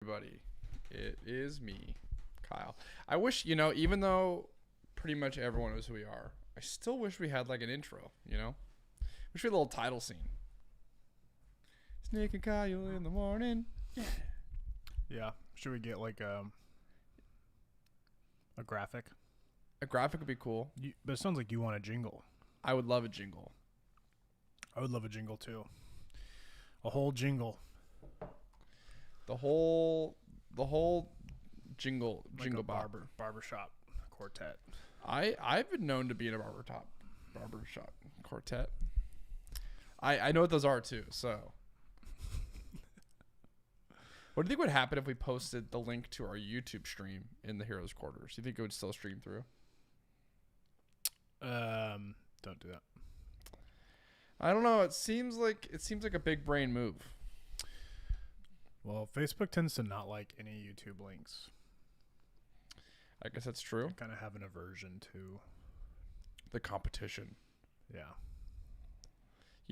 Everybody, it is me, Kyle. I wish, even though pretty much everyone knows who we are, I still wish we had like an intro, Wish we had a little title scene. It's Nick and Kyle in the morning. Yeah. Should we get like a graphic? A graphic would be cool. But it sounds like you want a jingle. I would love a jingle. I would love a jingle too. A whole jingle. The whole jingle Like a bop. barbershop quartet. I've been known to be in a barbershop quartet. I know what those are too. So, what do you think would happen if we posted the link to our YouTube stream in the Heroes Quarters? Do you think it would still stream through? Don't do that. I don't know. It seems like a big brain move. Well, Facebook tends to not like any YouTube links. I guess that's true. Kind of have an aversion to The competition. Yeah.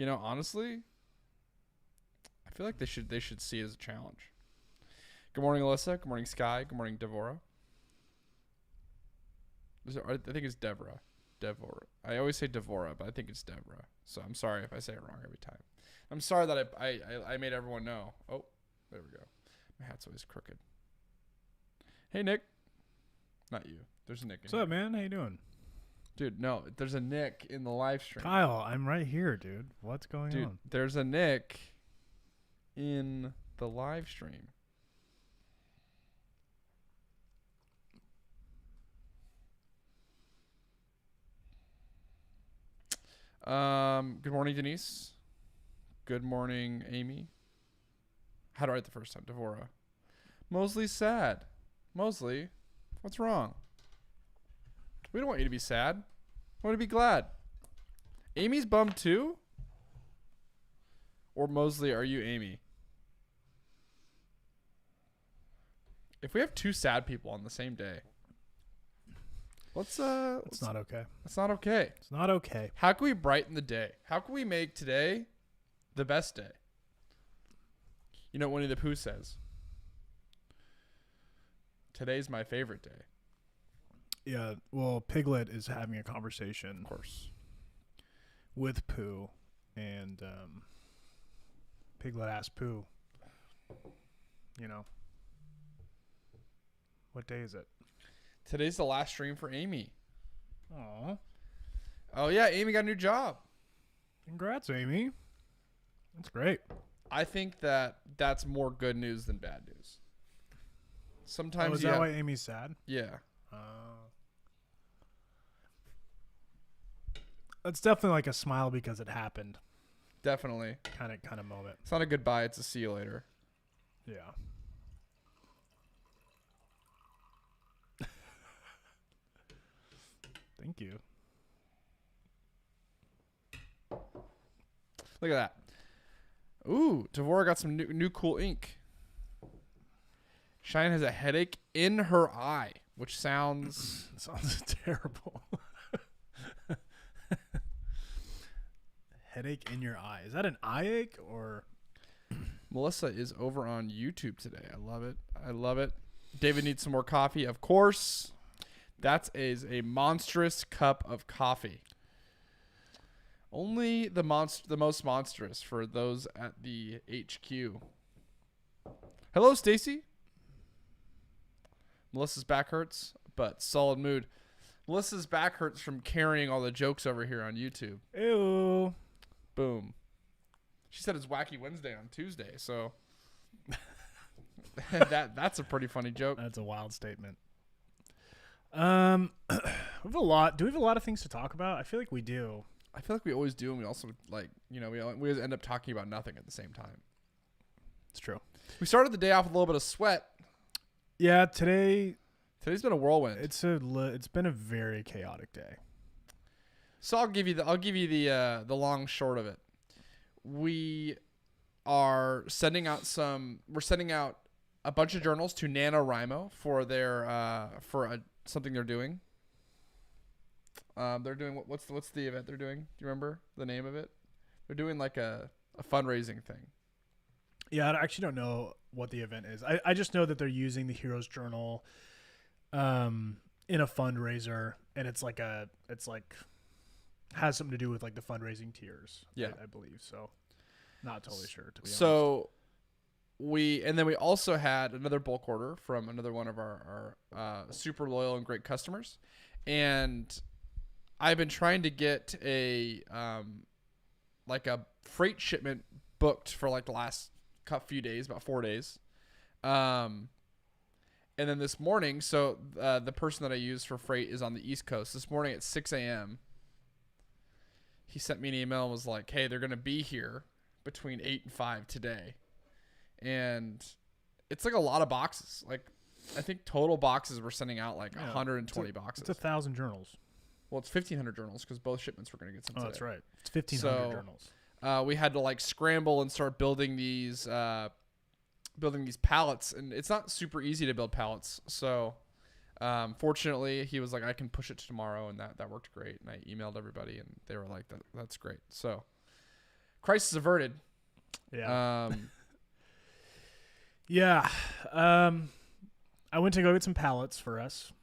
Honestly, I feel like they should see it as a challenge. Good morning, Alyssa. Good morning, Sky. Good morning, Devora. I think it's Devora. I always say Devora, but I think it's Devora. So I'm sorry if I say it wrong every time. I'm sorry that I made everyone know. Oh, there we go. My hat's always crooked. Hey, Nick. Not you. There's a Nick in What's here. up, man? How you doing? Dude, no. There's a Nick in the live stream. Kyle, I'm right here, dude. What's going Dude, on? there's a Nick in the live stream. Good morning, Denise. Good morning, Amy. How do I write the first time? Devora. Mosley's sad. Mosley, what's wrong? We don't want you to be sad. We want you to be glad. Amy's bummed too? Or Mosley, are you Amy? If we have two sad people on the same day, It's not okay. It's not okay. It's not okay. How can we brighten the day? How can we make today the best day? You know what Winnie the Pooh says? Today's my favorite day. Yeah. Well, Piglet is having a conversation, Of course. with Pooh, and Piglet asked Pooh, what day is it? Today's the last stream for Amy. Aw. Oh, yeah. Amy got a new job. Congrats, Amy. That's great. I think that's more good news than bad news. Sometimes Is that why Amy's sad? Yeah. It's definitely like a smile because it happened Definitely. kind of moment. It's not a goodbye. It's a see you later. Yeah. Thank you. Look at that. Ooh, Devora got some new cool ink. Cheyenne has a headache in her eye, which sounds... It sounds terrible. Headache in your eye. Is that an eye ache or? Melissa is over on YouTube today. I love it. I love it. David needs some more coffee. Of course. That is a monstrous cup of coffee. Only the most monstrous for those at the HQ. Hello, Stacy. Melissa's back hurts, but solid mood. Melissa's back hurts from carrying all the jokes over here on YouTube. Ew. Boom. She said it's Wacky Wednesday on Tuesday, so that's a pretty funny joke. That's a wild statement. We have a lot. Do we have a lot of things to talk about? I feel like we do. I feel like we always do, and we also we always end up talking about nothing at the same time. It's true. We started the day off with a little bit of sweat. Yeah, today's been a whirlwind. it's been a very chaotic day. So I'll give you the long short of it. We are sending out a bunch of journals to NaNoWriMo for their something they're doing. They're doing what's the event they're doing? Do you remember the name of it? They're doing like a fundraising thing. Yeah, I actually don't know what the event is. I just know that they're using the Heroes Journal in a fundraiser, and it's like has something to do with like the fundraising tiers. Yeah. I believe so. Not totally sure, to be honest. So we also had another bulk order from another one of our super loyal and great customers, and I've been trying to get a freight shipment booked for like the last few days, about 4 days. And then this morning, so the person that I use for freight is on the East Coast. This morning at 6 a.m., he sent me an email and was like, hey, they're going to be here between 8 and 5 today. And it's like a lot of boxes. Like, I think total boxes we're sending out like 120 boxes. It's 1,000 journals. Well, it's 1,500 journals because both shipments were going to get sent today. That's right. It's 1,500 journals. We had to like scramble and start building these pallets, and it's not super easy to build pallets. So fortunately, he was like, I can push it to tomorrow, and that worked great. And I emailed everybody, and they were like, that's great. So crisis averted. Yeah. Yeah. I went to go get some pallets for us,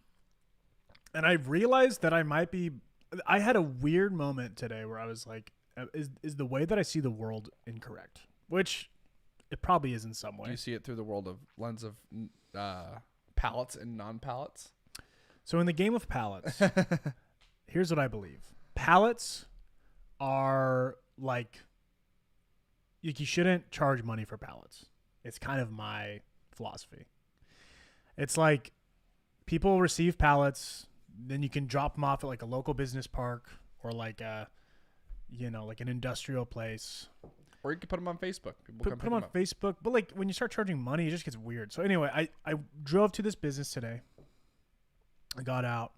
and I realized that I had a weird moment today where I was like, is the way that I see the world incorrect? Which it probably is in some way. Do you see it through the lens of pallets and non-pallets? So in the game of pallets, here's what I believe. Pallets are like you shouldn't charge money for pallets. It's kind of my philosophy. It's like people receive pallets, then you can drop them off at like a local business park or like like an industrial place. Or you can put them on Facebook. People Put them on Facebook. But like when you start charging money, it just gets weird. So anyway, I drove to this business today. I got out.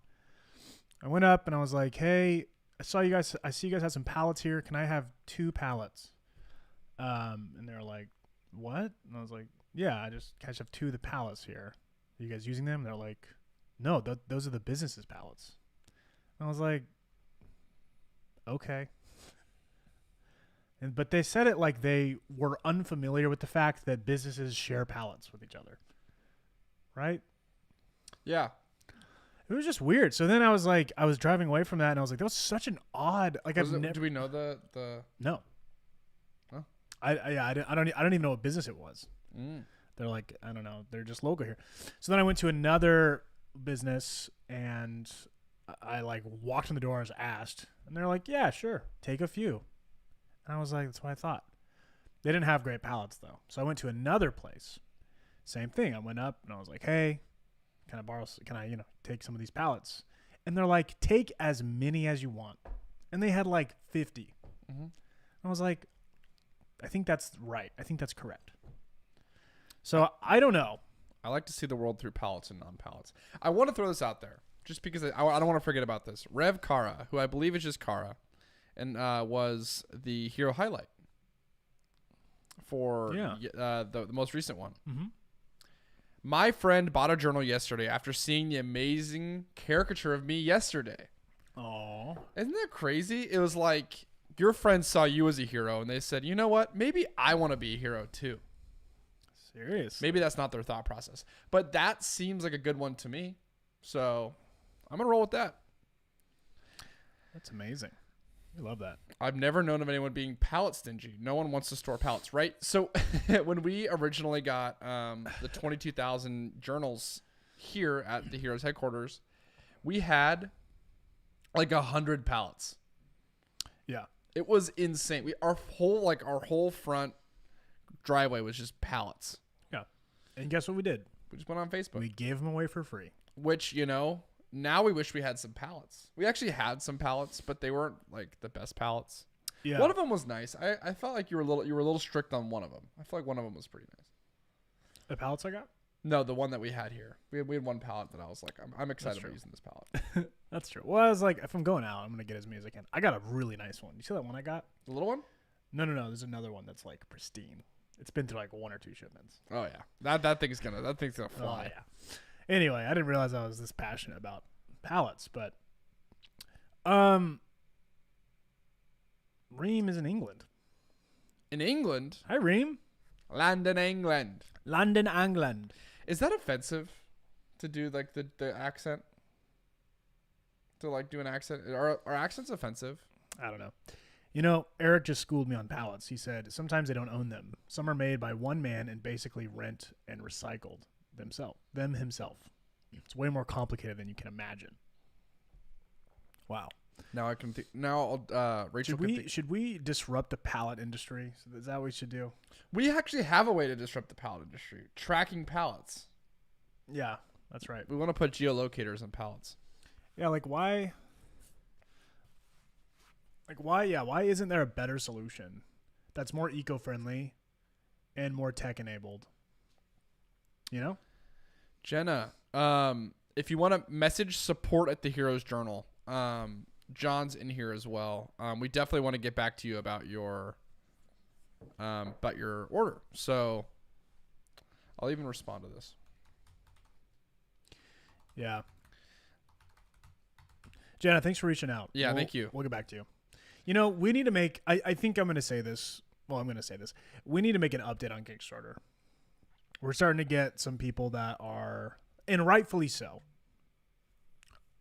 I went up and I was like, hey, I see you guys have some pallets here. Can I have 2 pallets? And they were like, what? And I was like, yeah, I just have 2 of the pallets here. Are you guys using them? And they're like, no, those are the business's pallets. And I was like, okay. But they said it like they were unfamiliar with the fact that businesses share pallets with each other. Right? Yeah. It was just weird. So then I was driving away from that, and I was like, that was such an odd. Like, do we know the? No. Huh? I don't even know what business it was. They're like, I don't know. They're just local here. So then I went to another business, and I like walked in the door. I was asked, and they're like, yeah, sure, take a few. And I was like, that's what I thought. They didn't have great pallets though. So I went to another place. Same thing. I went up and I was like, hey, can I take some of these pallets? And they're like, take as many as you want. And they had like 50. Mm-hmm. I was like, I think that's right. I think that's correct. So I don't know. I like to see the world through pallets and non-pallets. I want to throw this out there just because I don't want to forget about this. Rev Kara, who I believe is just Kara, and was the hero highlight for the most recent one. Mm-hmm. My friend bought a journal yesterday after seeing the amazing caricature of me yesterday. Aww. Isn't that crazy? It was like your friends saw you as a hero, and they said, you know what? Maybe I want to be a hero too. Seriously? Maybe that's not their thought process. But that seems like a good one to me. So I'm going to roll with that. That's amazing. I love that. I've never known of anyone being pallet stingy. No one wants to store pallets, right? So when we originally got the 22,000 journals here at the Heroes headquarters, we had like 100 pallets. Yeah. It was insane. Our whole front driveway was just pallets. Yeah. And guess what we did? We just went on Facebook. We gave them away for free. Which, now we wish we had some pallets. We actually had some pallets, but they weren't like the best pallets. Yeah. One of them was nice. I felt like you were a little strict on one of them. I feel like one of them was pretty nice. The pallets I got? No, the one that we had here. We had one pallet that I was like, I'm excited about using this pallet. That's true. Well, I was like, if I'm going out, I'm gonna get as many as I can. I got a really nice one. You see that one I got? The little one? No. There's another one that's like pristine. It's been through like 1 or 2 shipments. Oh yeah, that thing's gonna fly. Oh, yeah. Anyway, I didn't realize I was this passionate about pallets, but Reem is in England. In England? Hi, Reem. London, England. London, England. Is that offensive to do like the accent? To like do an accent? Are accents offensive? I don't know. You know, Eric just schooled me on pallets. He said sometimes they don't own them. Some are made by one man and basically rent and recycled himself. It's way more complicated than you can imagine. Wow. Now I can think. Now Rachel. Should we disrupt the pallet industry? So is that what we should do? We actually have a way to disrupt the pallet industry. Tracking pallets. Yeah, that's right. We want to put geolocators on pallets. Yeah, like why? Yeah, why isn't there a better solution that's more eco-friendly and more tech-enabled? You know? Jenna, if you want to message support at the Heroes Journal, John's in here as well. We definitely want to get back to you about your order. So I'll even respond to this. Yeah. Jenna, thanks for reaching out. Yeah, thank you. We'll get back to you. You know, we need to make, I think I'm going to say this. Well, I'm going to say this. We need to make an update on Kickstarter. We're starting to get some people that are, and rightfully so,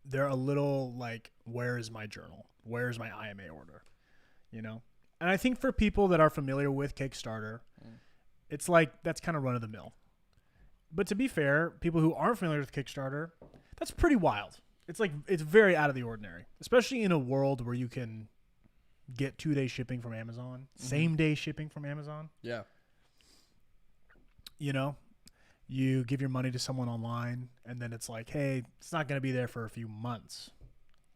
they're a little like, where is my journal? Where's my IMA order? You know? And I think for people that are familiar with Kickstarter, it's like, that's kind of run of the mill. But to be fair, people who aren't familiar with Kickstarter, that's pretty wild. It's like, it's very out of the ordinary, especially in a world where you can get 2-day shipping from Amazon, same day shipping from Amazon. Yeah. You know, you give your money to someone online and then it's like, hey, it's not going to be there for a few months.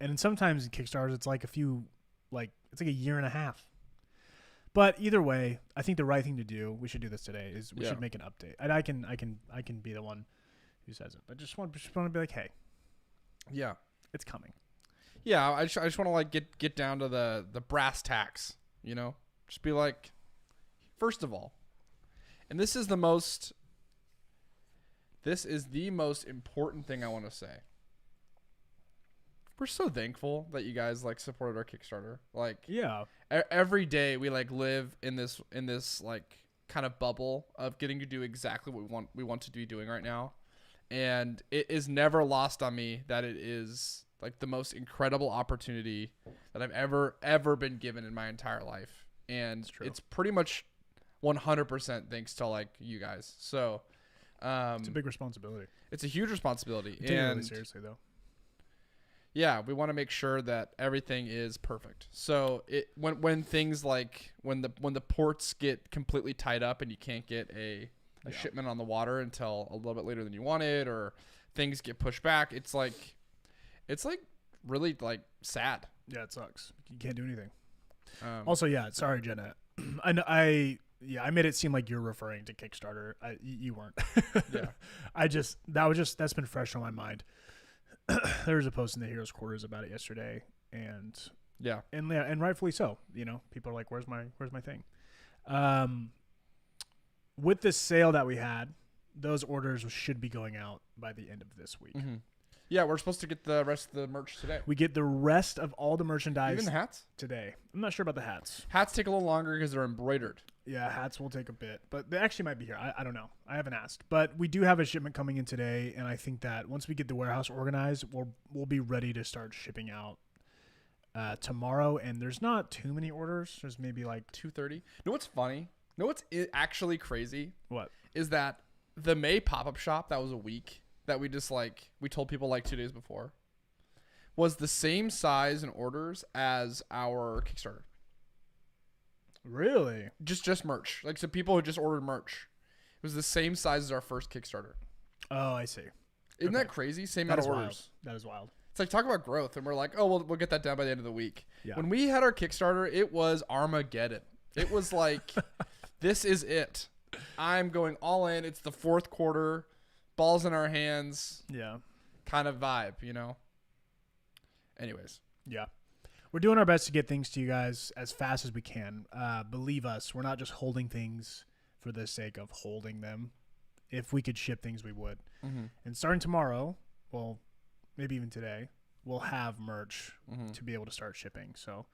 And sometimes in Kickstarters, it's like it's like a year and a half. But either way, I think the right thing to do, we should do this today, is we should make an update. And I can be the one who says it. But just want to be like, hey, yeah, it's coming. Yeah, I just want to like get down to the brass tacks, you know? Just be like, first of all, and this is the most important thing I want to say. We're so thankful that you guys like supported our Kickstarter. Like, yeah, every day we like live in this like kind of bubble of getting to do exactly what we want to be doing right now. And it is never lost on me that it is like the most incredible opportunity that I've ever been given in my entire life. And it's pretty much 100% thanks to like you guys. So it's a big responsibility. It's a huge responsibility. Take it really seriously though. Yeah, we want to make sure that everything is perfect. So when things like when the ports get completely tied up and you can't get a shipment on the water until a little bit later than you wanted, or things get pushed back, it's like really like sad. Yeah, it sucks. You can't do anything. Also, yeah, sorry, Jenna. I made it seem like you're referring to Kickstarter. You weren't. Yeah. That's been fresh on my mind. There was a post in the Heroes Quarters about it yesterday, and rightfully so. You know, people are like, "Where's my thing?" With this sale that we had, those orders should be going out by the end of this week. Mm-hmm. Yeah, we're supposed to get the rest of the merch today. We get the rest of all the merchandise. Even the hats? Today. I'm not sure about the hats. Hats take a little longer because they're embroidered. Yeah, hats will take a bit, but they actually might be here. I don't know. I haven't asked, but we do have a shipment coming in today, and I think that once we get the warehouse organized, we'll be ready to start shipping out tomorrow. And there's not too many orders. There's maybe like 230. You know what's funny? You know what's actually crazy? What is that? The May pop-up shop that was a week that we just like we told people like 2 days before was the same size and orders as our Kickstarter. Really? Just merch. Like, so people who just ordered merch. It was the same size as our first Kickstarter. Oh, I see. Isn't that crazy? Same amount of orders. Wild. That is wild. It's like, talk about growth. And we're like, oh, we'll get that done by the end of the week. Yeah. When we had our Kickstarter, it was Armageddon. It was like, this is it. I'm going all in. It's the fourth quarter. Balls in our hands. Yeah. Kind of vibe, you know? Anyways. Yeah. We're doing our best to get things to you guys as fast as we can. Believe us, we're not just holding things for the sake of holding them. If we could ship things, we would. Mm-hmm. And starting tomorrow, well, maybe even today, we'll have merch to be able to start shipping. So,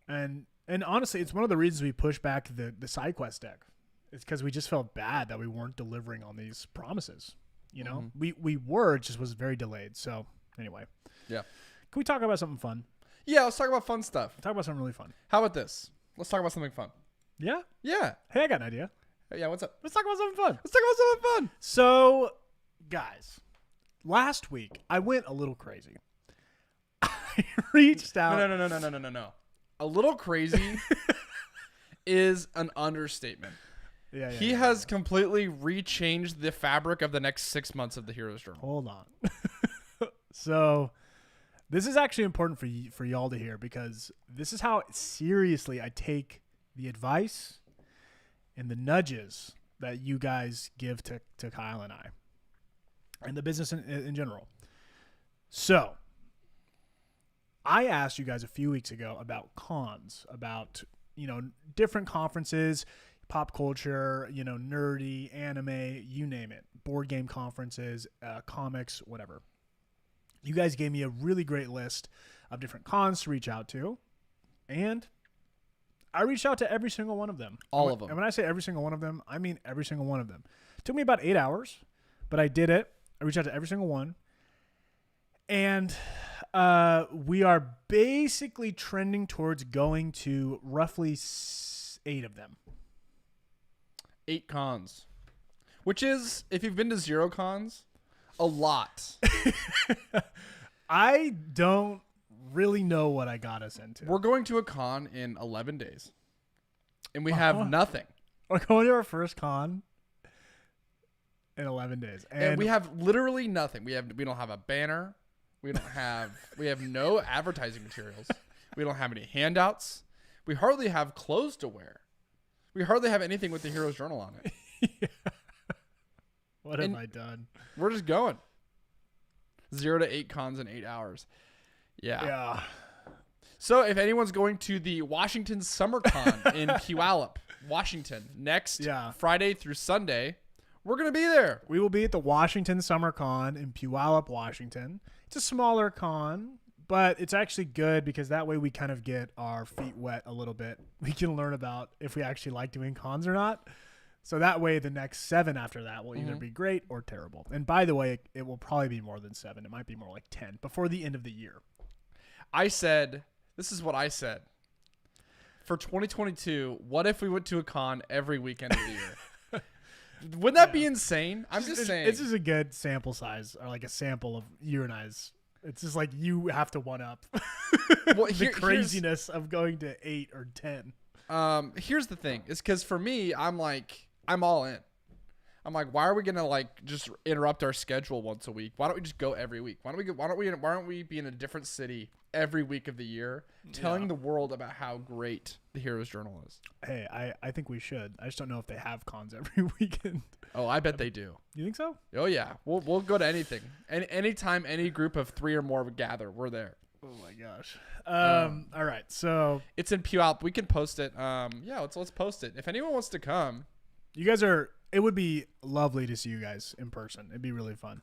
and honestly, it's one of the reasons we push back the SideQuest deck. It's because we just felt bad that we weren't delivering on these promises. You know, Mhm. we were, it just was very delayed. So anyway, Yeah. Can we talk about something fun? Yeah, let's talk about fun stuff. Talk about something really fun. How about this? Let's talk about something fun. Yeah. Yeah. Hey, I got an idea. Yeah, what's up? Let's talk about something fun. Let's talk about something fun. So, guys, last week I went a little crazy. I reached out. No. A little crazy is an understatement. Yeah, He has completely rechanged the fabric of the next 6 months of the Hero's Journal. Hold on. So, this is actually important for y'all to hear because this is how seriously I take the advice and the nudges that you guys give to Kyle and I and the business in general. So, I asked you guys a few weeks ago about cons, about, different conferences, pop culture, nerdy, anime, you name it, board game conferences, comics, whatever. You guys gave me a really great list of different cons to reach out to, and I reached out to every single one of them. All of them. And when I say every single one of them, I mean every single one of them. It took me about 8 hours, but I did it. I reached out to every single one. And we are basically trending towards going to roughly 8 of them. 8 cons. Which is, if you've been to 0 cons, a lot. I don't really know what I got us into. We're going to a con in 11 days. And we have nothing. We're going to our first con in 11 days. And we have literally nothing. We don't have a banner. We have no advertising materials. We don't have any handouts. We hardly have clothes to wear. We hardly have anything with the Hero's Journal on it. Yeah. What have I done? We're just going. 0 to 8 cons in 8 hours. Yeah. So if anyone's going to the Washington Summer Con in Puyallup, Washington, next Friday through Sunday, we're going to be there. We will be at the Washington Summer Con in Puyallup, Washington. It's a smaller con, but it's actually good because that way we kind of get our feet wet a little bit. We can learn about if we actually like doing cons or not. So that way the next 7 after that will either be great or terrible. And by the way, it will probably be more than 7. It might be more like 10 before the end of the year. This is what I said. For 2022, what if we went to a con every weekend of the year? Wouldn't that be insane? I'm just saying. This is a good sample size, or like a sample of you and I's. It's just like you have to one up the craziness of going to 8 or 10. Here's the thing. It's because for me, I'm all in. I'm like, why are we gonna just interrupt our schedule once a week? Why don't we just go every week? Why don't we be in a different city every week of the year, telling the world about how great the Hero's Journal is? Hey, I think we should. I just don't know if they have cons every weekend. Oh, I bet they do. You think so? Oh yeah, we'll go to anything. Anytime any group of 3 or more would gather, we're there. Oh my gosh. All right, so it's in Puyallup. We can post it. Let's post it. If anyone wants to come, you guys it would be lovely to see you guys in person. It'd be really fun.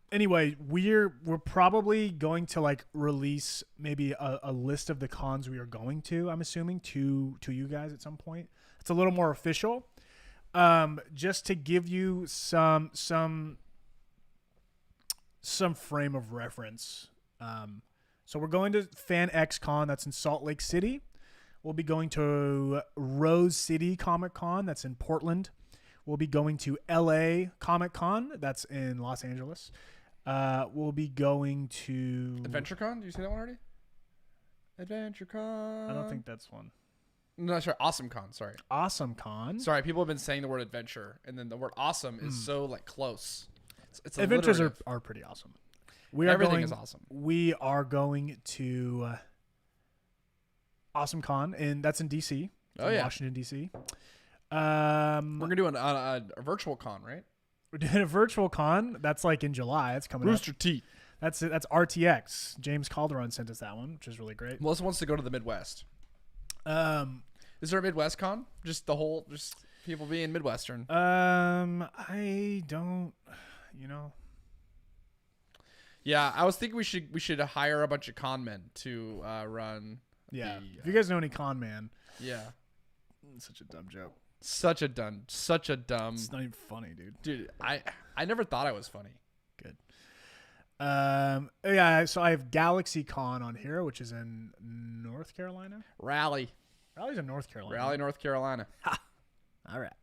Anyway, we're probably going to release maybe a list of the cons we are going to, I'm assuming, to you guys at some point. It's a little more official. Just to give you some frame of reference. So we're going to Fan X Con, that's in Salt Lake City. We'll be going to Rose City Comic Con, that's in Portland. We'll be going to LA Comic Con, that's in Los Angeles. We'll be going to Adventure Con. Did you say that one already? Adventure Con. I don't think that's one. No, sorry. Awesome Con. Sorry. Awesome Con. Sorry, people have been saying the word adventure, and then the word awesome is so close. It's adventures are pretty awesome. Everything is awesome. We are going to Awesome Con, and that's in DC. Washington, DC. We're gonna do a virtual con, right? We're doing a virtual con. That's in July. It's coming Rooster up. Teeth. That's RTX. James Calderon sent us that one, which is really great. Melissa wants to go to the Midwest. Is there a Midwest con? Just people being Midwestern. I don't. Yeah, I was thinking we should hire a bunch of con men to run. Yeah. If you guys know any con man. Yeah. Such a dumb joke. Such a dumb. It's not even funny, dude. Dude, I never thought I was funny. Good. Yeah. So I have GalaxyCon on here, which is in North Carolina. Raleigh, Raleigh's in North Carolina. Raleigh, North Carolina. All right.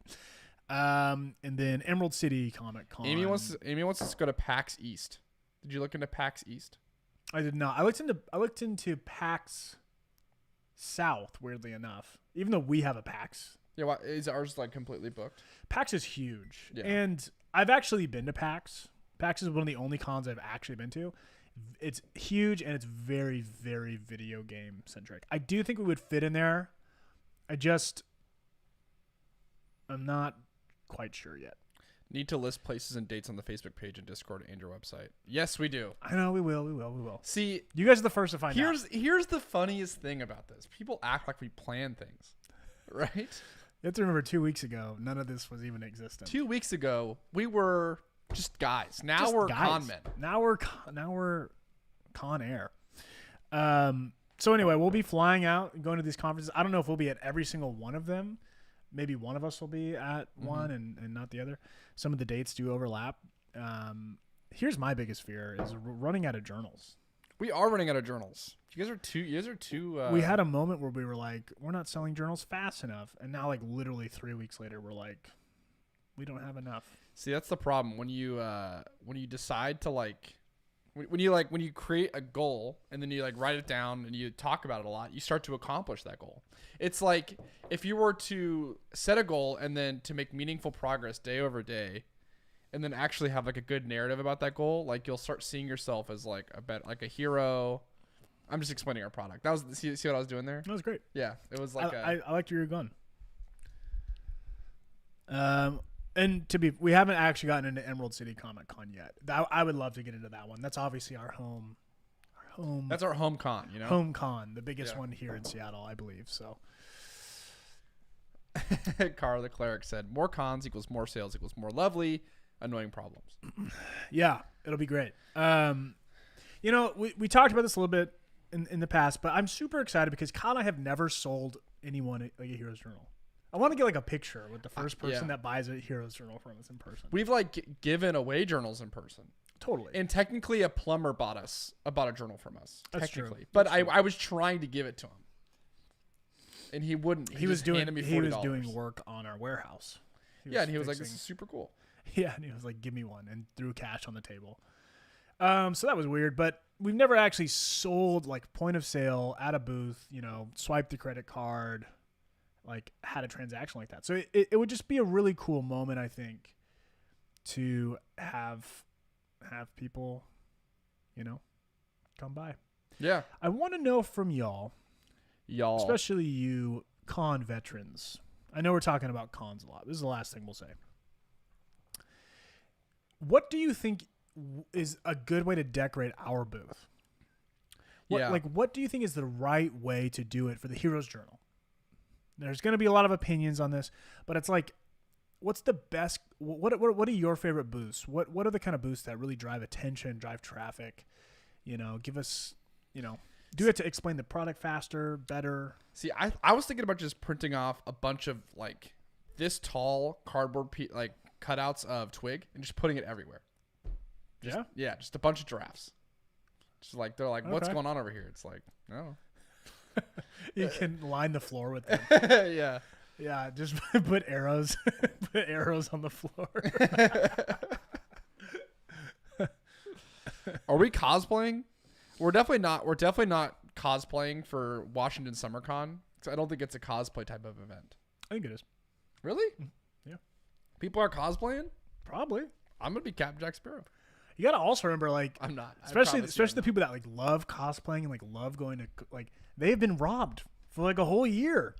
And then Emerald City Comic Con. Amy wants us to go to PAX East. Did you look into PAX East? I did not. I looked into PAX South. Weirdly enough, even though we have a PAX. Yeah, why, is ours like completely booked? PAX is huge, Yeah. and I've actually been to PAX. PAX is one of the only cons I've actually been to. It's huge and it's very, very video game centric. I do think we would fit in there. I'm not quite sure yet. Need to list places and dates on the Facebook page and Discord and your website. Yes, we do. I know we will. See, you guys are the first to find out. Here's the funniest thing about this. People act like we plan things, right? You have to remember 2 weeks ago, none of this was even existent. 2 weeks ago, we were just guys. Now Just we're guys. con men. Now we're Con Air. So anyway, we'll be flying out and going to these conferences. I don't know if we'll be at every single one of them. Maybe one of us will be at one and not the other. Some of the dates do overlap. Here's my biggest fear is running out of journals. We are running out of journals. You guys are too. We had a moment where we were like, we're not selling journals fast enough. And now like literally 3 weeks later, we're like, we don't have enough. See, that's the problem when you decide to when you create a goal and then you like write it down and you talk about it a lot, you start to accomplish that goal. It's like if you were to set a goal and then to make meaningful progress day over day and then actually have like a good narrative about that goal, like you'll start seeing yourself as like a hero. I'm just explaining our product. That was see what I was doing there? That was great. Yeah, it was like I liked where you're going. And we haven't actually gotten into Emerald City Comic Con yet. I would love to get into that one. That's obviously our home. That's our home con, you know? Home con, the biggest one here in Seattle, I believe. So, Carl the Cleric said, more cons equals more sales equals more lovely, annoying problems. Yeah, it'll be great. You know, we talked about this a little bit in the past, but I'm super excited because Kyle and I have never sold anyone like a Heroes Journal. I want to get like a picture with the first person that buys a Heroes Journal from us in person. We've like given away journals in person. Totally. And technically a plumber bought a journal from us. That's technically. true. But I was trying to give it to him. And he wouldn't. He was doing work on our warehouse. And he was like, this is super cool. Yeah, and he was like, give me one, and threw cash on the table. So that was weird, but we've never actually sold like point of sale at a booth, you know, swiped the credit card, like had a transaction like that. So it would just be a really cool moment, I think, to have people, you know, come by. Yeah. I want to know from y'all, especially you con veterans. I know we're talking about cons a lot. This is the last thing we'll say. What do you think is a good way to decorate our booth? What do you think is the right way to do it for the Heroes Journal? There's going to be a lot of opinions on this, but it's like, what's the best? What are your favorite booths? What are the kind of booths that really drive attention, drive traffic? You know, give us, you know, do it to explain the product faster, better. See, I was thinking about just printing off a bunch of like this tall cardboard like cutouts of Twig and just putting it everywhere. Just a bunch of giraffes. Just like they're like, what's going on over here? It's like, no. You can line the floor with them. Yeah. Yeah, just put arrows on the floor. Are we cosplaying? We're definitely not cosplaying for Washington Summer Con. I don't think it's a cosplay type of event. I think it is. Really? Yeah. People are cosplaying? Probably. I'm gonna be Captain Jack Sparrow. You gotta also remember, like, I'm not. Especially the people that like love cosplaying and like love going to like they've been robbed for like a whole year.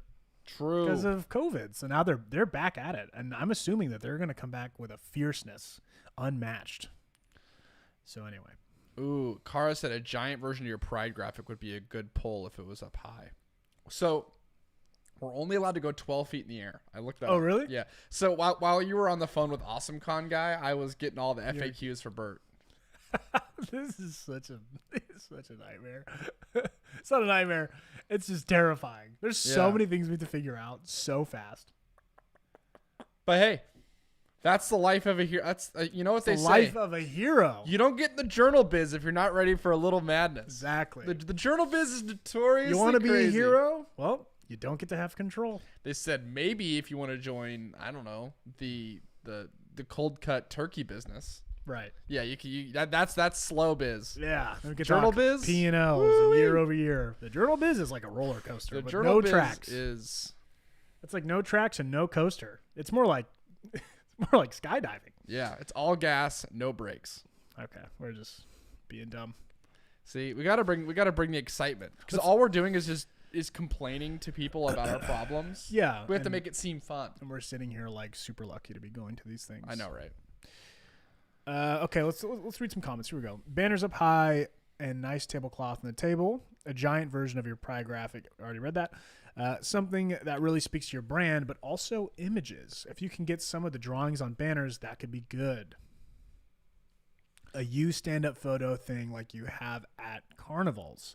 True. Because of COVID. So now they're back at it, and I'm assuming that they're gonna come back with a fierceness unmatched. So anyway. Ooh, Kara said a giant version of your Pride graphic would be a good pull if it was up high. So we're only allowed to go 12 feet in the air. I looked that up. Oh, really? Yeah. So while you were on the phone with AwesomeCon guy, I was getting all the FAQs for Bert. This is such a nightmare. It's not a nightmare. It's just terrifying. There's so many things we have to figure out so fast. But hey, that's the life of a hero. That's you know what they say. Life of a hero. You don't get in the journal biz if you're not ready for a little madness. Exactly. The journal biz is notoriously You want to be crazy. a hero? Well, you don't get to have control. They said maybe if you want to join, I don't know, the cold cut turkey business. Right. Yeah, that's slow biz. Yeah. Journal biz? P&Ls year over year. The journal biz is like a roller coaster. The with journal no biz tracks. is It's like no tracks and no coaster. It's more like skydiving. yeah, it's all gas, no brakes. Okay, we're just being dumb. See, we gotta bring the excitement because all we're doing is complaining to people about our problems. Yeah, we have to make it seem fun. And we're sitting here like super lucky to be going to these things. I know, right? Okay, let's read some comments. Here we go. Banners up high and nice tablecloth on the table. A giant version of your pie graphic. Already read that. Something that really speaks to your brand, but also images. If you can get some of the drawings on banners, that could be good. A you stand-up photo thing like you have at carnivals,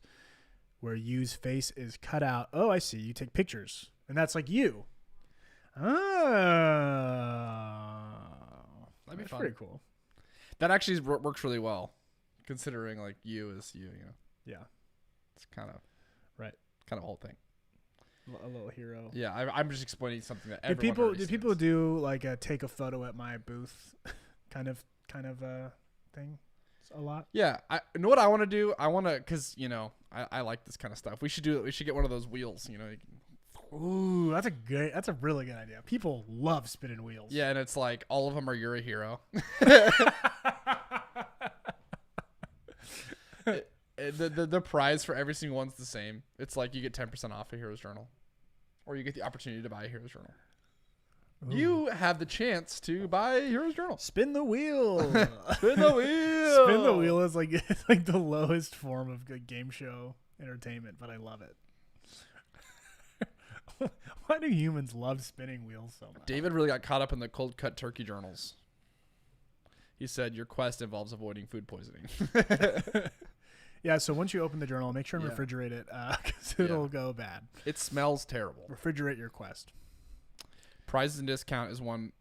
where you's face is cut out. Oh, I see. You take pictures, and that's like you. Oh, That'd be that's fun. pretty cool. That actually works really well, considering like you is you. You know, Yeah, it's kind of right. kind of a whole thing. A little hero. Yeah, I'm just explaining something that Do everyone people already do sees. do like a take a photo at my booth kind of thing a lot? Yeah, I know what I want to do. I want to because you know I like this kind of stuff. We should do it. We should get one of those wheels. You know. Ooh, that's a really good idea. People love spinning wheels. Yeah, and it's like all of them are you're a hero. The prize for every single one's the same. It's like you get 10% off a Hero's Journal, or you get the opportunity to buy a Hero's Journal. Ooh. You have the chance to buy a Hero's Journal. Spin the wheel. Spin the wheel. Spin the wheel is like it's like the lowest form of good game show entertainment, but I love it. Why do humans love spinning wheels so much? David really got caught up in the cold cut turkey journals. He said your quest involves avoiding food poisoning. Yeah, so once you open the journal, make sure and Yeah. refrigerate it because it'll go bad. It smells terrible. Refrigerate your quest. Prizes and discount is one,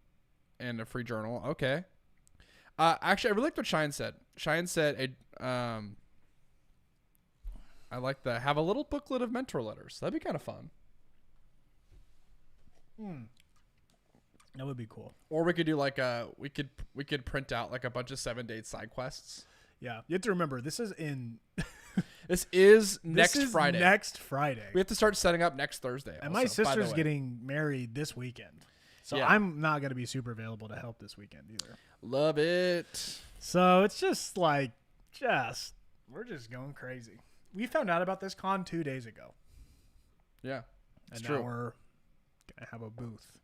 and a free journal. Okay. Actually, I really liked what Cheyenne said. Cheyenne said, I like that. Have a little booklet of mentor letters. That'd be kind of fun. That would be cool. Or we could do like we could print out like a bunch of 7-day side quests. Yeah, you have to remember this is Next Friday. Next Friday. We have to start setting up next Thursday. And also, my by the sister's way. getting married this weekend. So Yeah. I'm not going to be super available to help this weekend either. Love it. So it's just like, we're just going crazy. We found out about this con 2 days ago. Yeah, it's And true. now we're going to have a booth.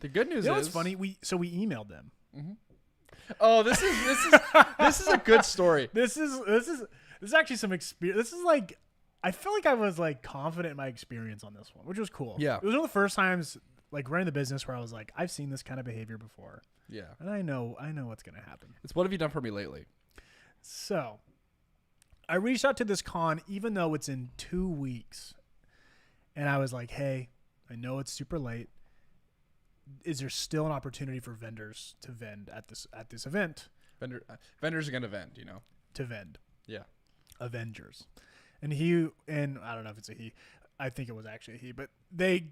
The good news You know is what's funny? We emailed them. Oh, this is a good story. This is actually some experience. This is like, I feel like I was like confident in my experience on this one, which was cool. Yeah. It was one of the first times like running the business where I was like, I've seen this kind of behavior before. Yeah. And I know what's going to happen. It's what have you done for me lately? So I reached out to this con, even though it's in 2 weeks. And I was like, hey, I know it's super late. Is there still an opportunity for vendors to vend at this event? Vendors are gonna vend, you know. To vend. Yeah. Avengers. And I don't know if it's a he. I think it was actually a he, but they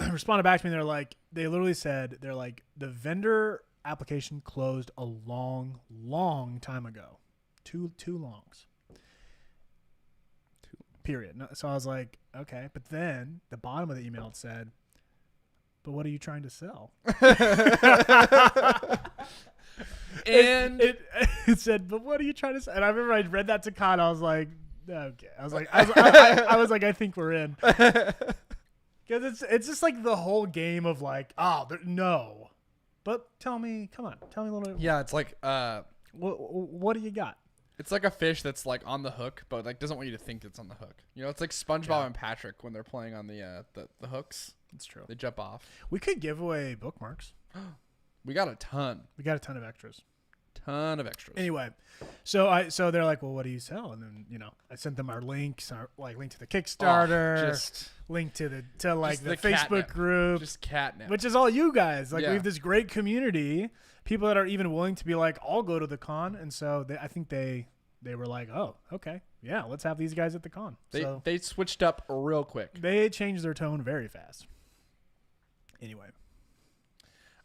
responded back to me. They literally said, the vendor application closed a long, long time ago. Too longs. Period. No, so I was like, okay. But then the bottom of the email said, but what are you trying to sell? And it said, but what are you trying to sell? And I remember I read that to Con. I was like, okay. I was like, I think we're in. Because it's just like the whole game of like, no. But tell me a little bit. yeah, it's like What do you got? it's like a fish that's like on the hook, but like doesn't want you to think it's on the hook. You know, it's like SpongeBob and Patrick when they're playing on the hooks. That's true. They jump off. We could give away bookmarks. We got a ton. We got a ton of extras. ton of extras. Anyway, so they're like, well, what do you sell? And then I sent them our links, link to the Kickstarter, link to the Facebook catnip. group, Just catnip. which is all you guys. Like Yeah. we have this great community, people that are even willing to be like, I'll go to the con, and so I think they were like, oh, okay, yeah, let's have these guys at the con. They switched up real quick. They changed their tone very fast. Anyway,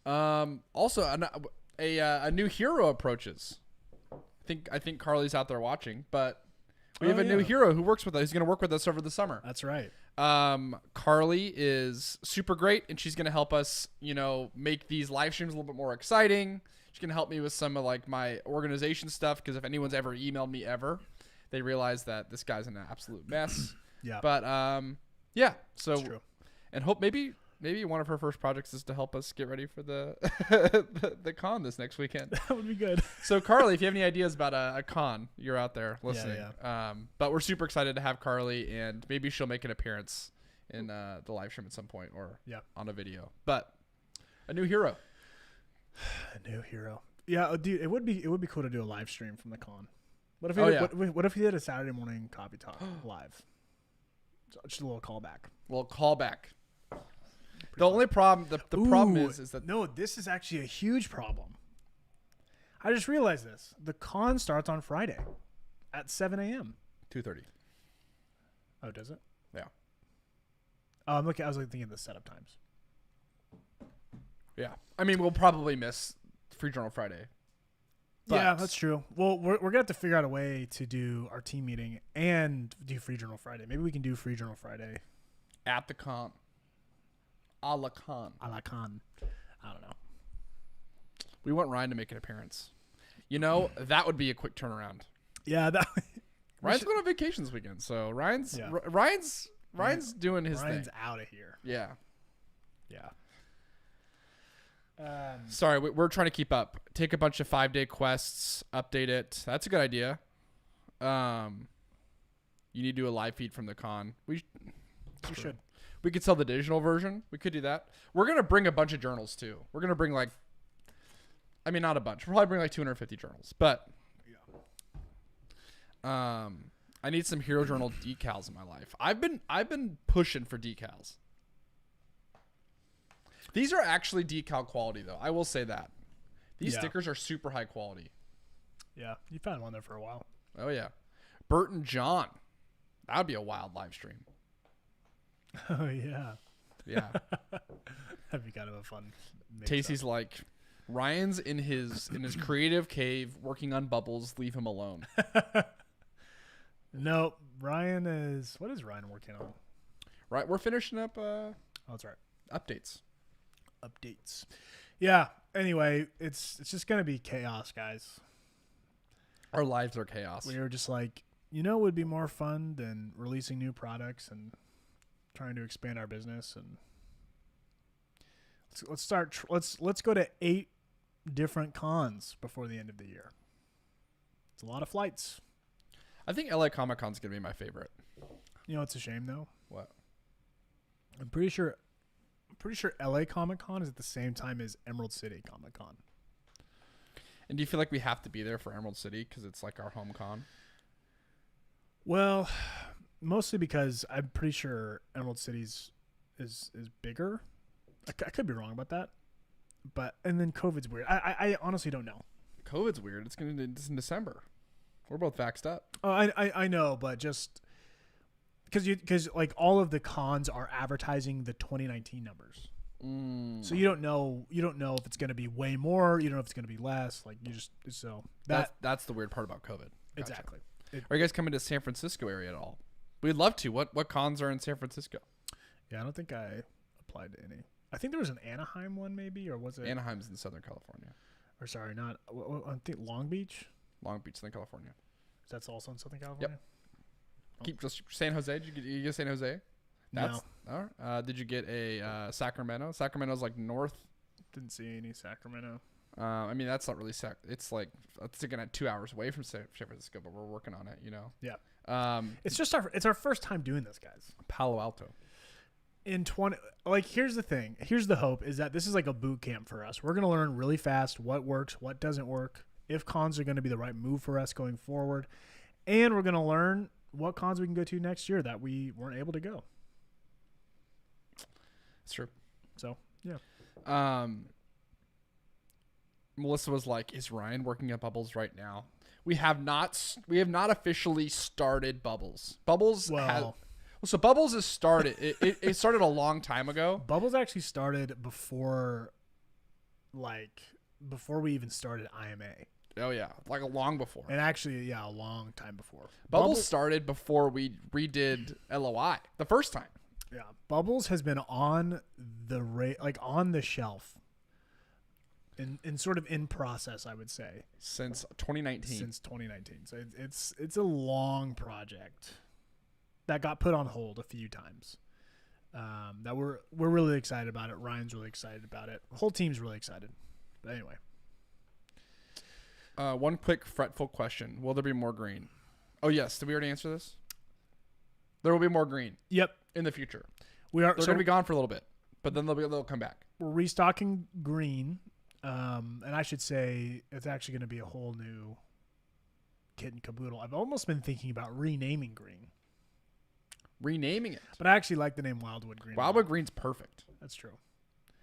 also a new hero approaches. I think Carly's out there watching, but we have a new hero who works with us. He's going to work with us over the summer. That's right. Carly is super great, and she's going to help us, make these live streams a little bit more exciting. She's going to help me with some of my organization stuff, because if anyone's ever emailed me they realize that this guy's an absolute mess. Yeah. But yeah. So That's true. And hope maybe one of her first projects is to help us get ready for the the con this next weekend. That would be good. So Carly, if you have any ideas about a con, you're out there listening. Yeah. But we're super excited to have Carly, and maybe she'll make an appearance in the live stream at some point, or on a video. But a new hero. A new hero. Yeah, dude, it would be cool to do a live stream from the con. What if what if we did a Saturday morning coffee talk live? So just a little callback. The only problem, the problem is that no, this is actually a huge problem. I just realized this. The con starts on Friday at 7 a.m. 2:30. Oh, does it? Yeah. I was thinking of the setup times. Yeah. I mean, we'll probably miss Free Journal Friday. Yeah, that's true. Well, we're going to have to figure out a way to do our team meeting and do Free Journal Friday. Maybe we can do Free Journal Friday. At the con. A la con. A la con. I don't know. We want Ryan to make an appearance. That would be a quick turnaround. Yeah, Ryan's going on vacation this weekend, so Ryan's doing his thing. Ryan's out of here. Yeah. Yeah. Sorry, we're trying to keep up. Take a bunch of 5-day quests, update it. That's a good idea. You need to do a live feed from the con. We should. We could sell the digital version. We could do that. We're going to bring a bunch of journals too. We're going to bring not a bunch. We'll probably bring 250 journals. But I need some Hero Journal decals in my life. I've been pushing for decals. These are actually decal quality, though. I will say that. These stickers are super high quality. Yeah, you've had them on there for a while. Oh, yeah. Bert and John. That would be a wild live stream. Oh, yeah. Yeah. That'd be kind of a fun Tacey's like, Ryan's in his creative cave working on bubbles. Leave him alone. No, Ryan is... What is Ryan working on? Right, we're finishing up that's right. updates. Yeah. Anyway, it's just gonna be chaos, guys. Our lives are chaos. We were just like, what would be more fun than releasing new products and trying to expand our business, and let's go to 8 different cons before the end of the year. It's a lot of flights. I think LA Comic Con's gonna be my favorite. It's a shame though. What? I'm pretty sure LA Comic Con is at the same time as Emerald City Comic Con. And do you feel like we have to be there for Emerald City because it's like our home con? Well, mostly because I'm pretty sure Emerald City's is bigger. I could be wrong about that, and then COVID's weird. I honestly don't know. COVID's weird. It's in December. We're both vaxxed up. Oh, I know, but just because all of the cons are advertising the 2019 numbers, so you don't know if it's going to be way more. You don't know if it's going to be less. That's the weird part about COVID. Gotcha. Exactly. Are you guys coming to San Francisco area at all? We'd love to. What cons are in San Francisco? Yeah, I don't think I applied to any. I think there was an Anaheim one, maybe, or was it? Anaheim's in Southern California. Or sorry, not. I think Long Beach. Long Beach, Southern California. That's also in Southern California. Yep. Keep just San Jose. Did you get San Jose? No. All right. Did you get a Sacramento? Sacramento's like north. Didn't see any Sacramento. I mean, that's not really it's like it's again at 2 hours away from San Francisco, but we're working on it. Yeah. It's our first time doing this, guys. Palo Alto. Here's the thing. Here's the hope is that this is like a boot camp for us. We're gonna learn really fast what works, what doesn't work. if cons are going to be the right move for us going forward. And we're going to learn what cons we can go to next year that we weren't able to go. It's true. So, yeah. Melissa was like, "Is Ryan working at Bubbles right now?" We have not officially started Bubbles. So Bubbles is started. It started a long time ago. Bubbles actually started before we even started IMA. Oh yeah, like a long before. And actually, yeah, a long time before. Bubbles started before we redid LOI the first time. Yeah, Bubbles has been on on the shelf, and sort of in process, I would say, since 2019. So it's a long project that got put on hold a few times. That we're really excited about it. Ryan's really excited about it. The whole team's really excited. But anyway. One quick fretful question. Will there be more green? Oh, yes. Did we already answer this? There will be more green. Yep. In the future. They're going to be gone for a little bit, but then they'll come back. We're restocking green. And I should say it's actually going to be a whole new kit and caboodle. I've almost been thinking about renaming green. Renaming it. But I actually like the name Wildwood Green. Wildwood Green's perfect. That's true.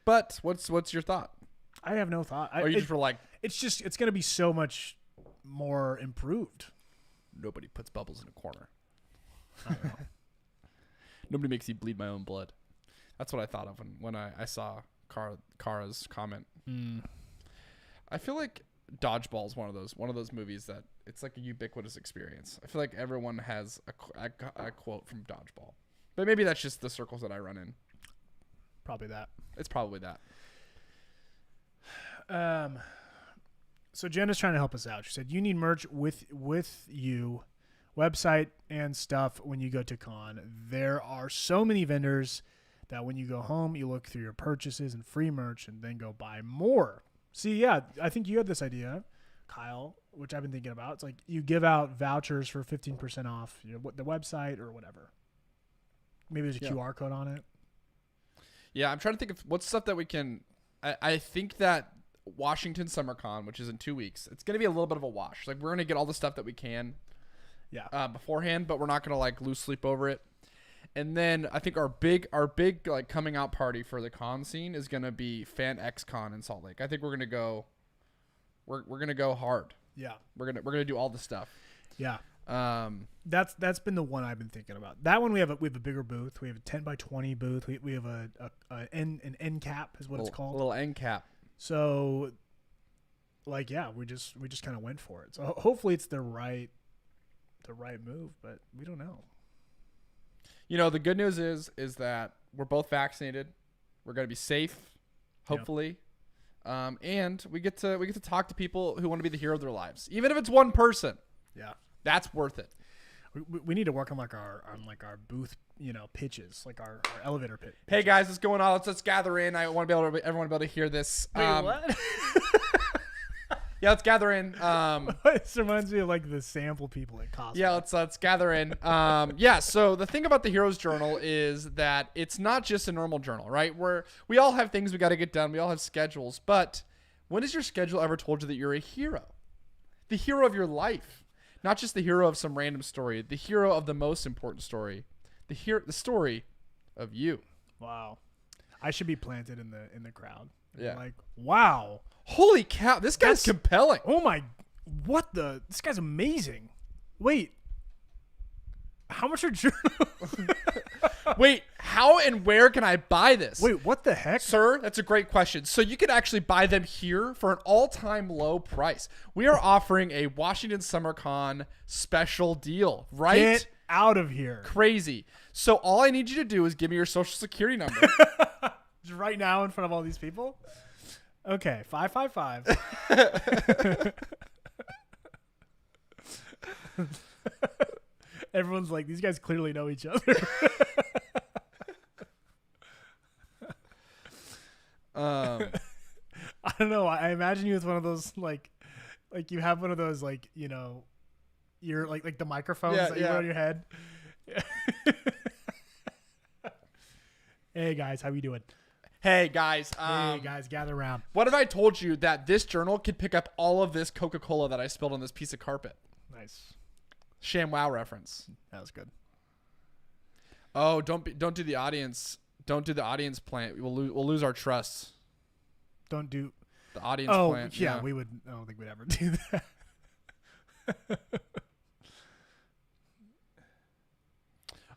But what's your thought? I have no thought. Just were like, it's going to be so much more improved. Nobody puts Bubbles in a corner. I don't know. Nobody makes me bleed my own blood. That's what I thought of when I saw Kara's comment. I feel like Dodgeball is one of those movies that it's like a ubiquitous experience. I feel like everyone has a quote from Dodgeball, but maybe that's just the circles that I run in. Probably that. It's probably that. So Jenna's trying to help us out. She said you need merch with you, website and stuff when you go to con. There are so many vendors that when you go home, you look through your purchases and free merch and then go buy more. See, yeah, I think you had this idea, Kyle, which I've been thinking about. It's like you give out vouchers for 15% off the website or whatever. Maybe there's a QR code on it. Yeah, I'm trying to think of what's stuff that we can. I think that Washington SummerCon, which is in 2 weeks, it's going to be a little bit of a wash. Like we're going to get all the stuff that we can beforehand, but we're not going to like lose sleep over it. And then I think our big like coming out party for the con scene is going to be Fan X Con in Salt Lake. I think we're going to go hard. Yeah. We're going to do all the stuff. Yeah. That's been the one I've been thinking about. That one we have a bigger booth. We have a 10x20 booth. We have an end cap is what it's called. A little end cap. So like we just kind of went for it. So hopefully it's the right move, but we don't know. The good news is that we're both vaccinated. We're going to be safe, hopefully. Yeah. And we get to talk to people who want to be the hero of their lives, even if it's one person. Yeah. That's worth it. We need to work on our booth, pitches, like our elevator pitch. Hey guys, what's going on? Let's gather in. I want everyone to be able to hear this. Wait, what? Yeah, let's gather in. This reminds me of like the sample people at Costco. Yeah, let's gather in. So the thing about the Heroes Journal is that it's not just a normal journal, right? We all have things we got to get done. We all have schedules. But when has your schedule ever told you that you're a hero? The hero of your life. Not just the hero of some random story. The hero of the most important story. The story of you. Wow. I should be planted in the crowd. Yeah. Like, wow. Holy cow, this guy's compelling. Oh my, this guy's amazing. Wait, how much are journals? Wait, how and where can I buy this? Wait, what the heck? Sir, that's a great question. So you can actually buy them here for an all-time low price. We are offering a Washington SummerCon special deal, right? Get out of here. Crazy. So all I need you to do is give me your social security number. Just right now in front of all these people? Okay, 555. Everyone's like, these guys clearly know each other. I don't know. I imagine you with one of those like you have one of those you're like the microphones that you put on your head. Hey guys, how you doing? Hey guys, Hey guys, gather around. what if I told you that this journal could pick up all of this Coca-Cola that I spilled on this piece of carpet? Nice. ShamWow reference. That was good. Oh, don't do the audience. Don't do the audience plant. We'll lose our trust. Don't do The audience Oh, plant. yeah, we would. I don't think we'd ever do that.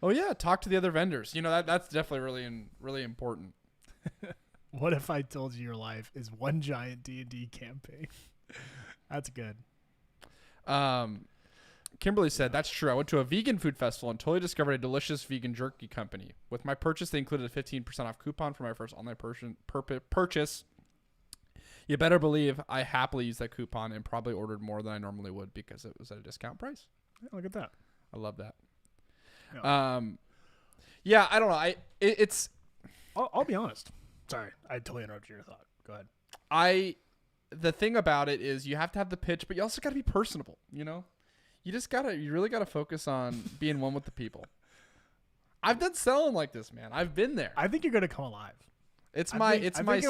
Oh yeah, talk to the other vendors. You know that's definitely really important. What if I told you your life is one giant D&D campaign? That's good. Kimberly said, that's true. I went to a vegan food festival and totally discovered a delicious vegan jerky company. With my purchase, they included a 15% off coupon for my first online purchase. You better believe I happily used that coupon and probably ordered more than I normally would because it was at a discount price. Yeah, look at that. I love that. Yeah. Yeah, I don't know. I'll be honest. Sorry, I totally interrupted your thought. Go ahead. The thing about it is you have to have the pitch, but you also got to be personable, you know? You really got to focus on being one with the people. I've done selling like this, man. I've been there. I think you're going to come alive. It's my setting. I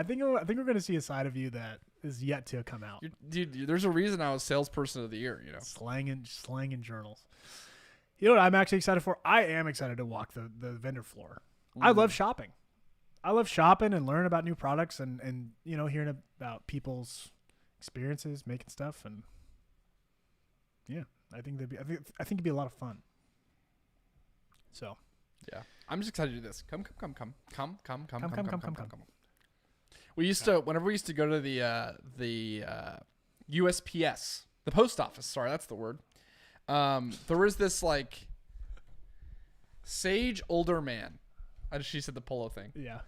think we're going to see a side of you that is yet to come out. Dude, there's a reason I was salesperson of the year, you know? Slanging journals. You know what I'm actually excited for? I am excited to walk the vendor floor. I love shopping. I love shopping and learning about new products and you know, hearing about people's experiences making stuff, and yeah, I think it'd be a lot of fun. So, yeah, I'm just excited to do this. Come. We used whenever we used to go to the USPS, the post office. Sorry, that's the word. There was this like sage older man. She said the polo thing. Yeah.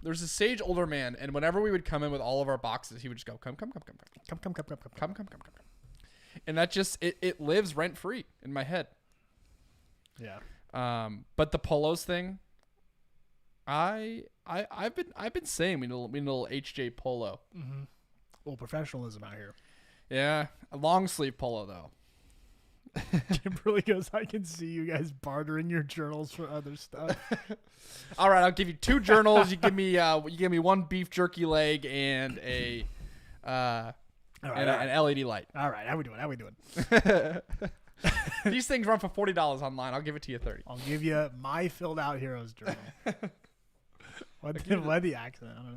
There's a sage older man, and whenever we would come in with all of our boxes, he would just go, come. And that just it lives rent free in my head. Yeah. But the polos thing, I've been saying we need a little HJ polo. Mm-hmm. Well, professionalism out here. Yeah, a long sleeve polo though. Kimberly goes, I can see you guys bartering your journals for other stuff. All right, I'll give you 2 journals. You give me 1 beef jerky leg and an LED light. All right, how we doing? These things run for $40 online. I'll give it to you $30. I'll give you my filled out heroes journal. What the accent? I don't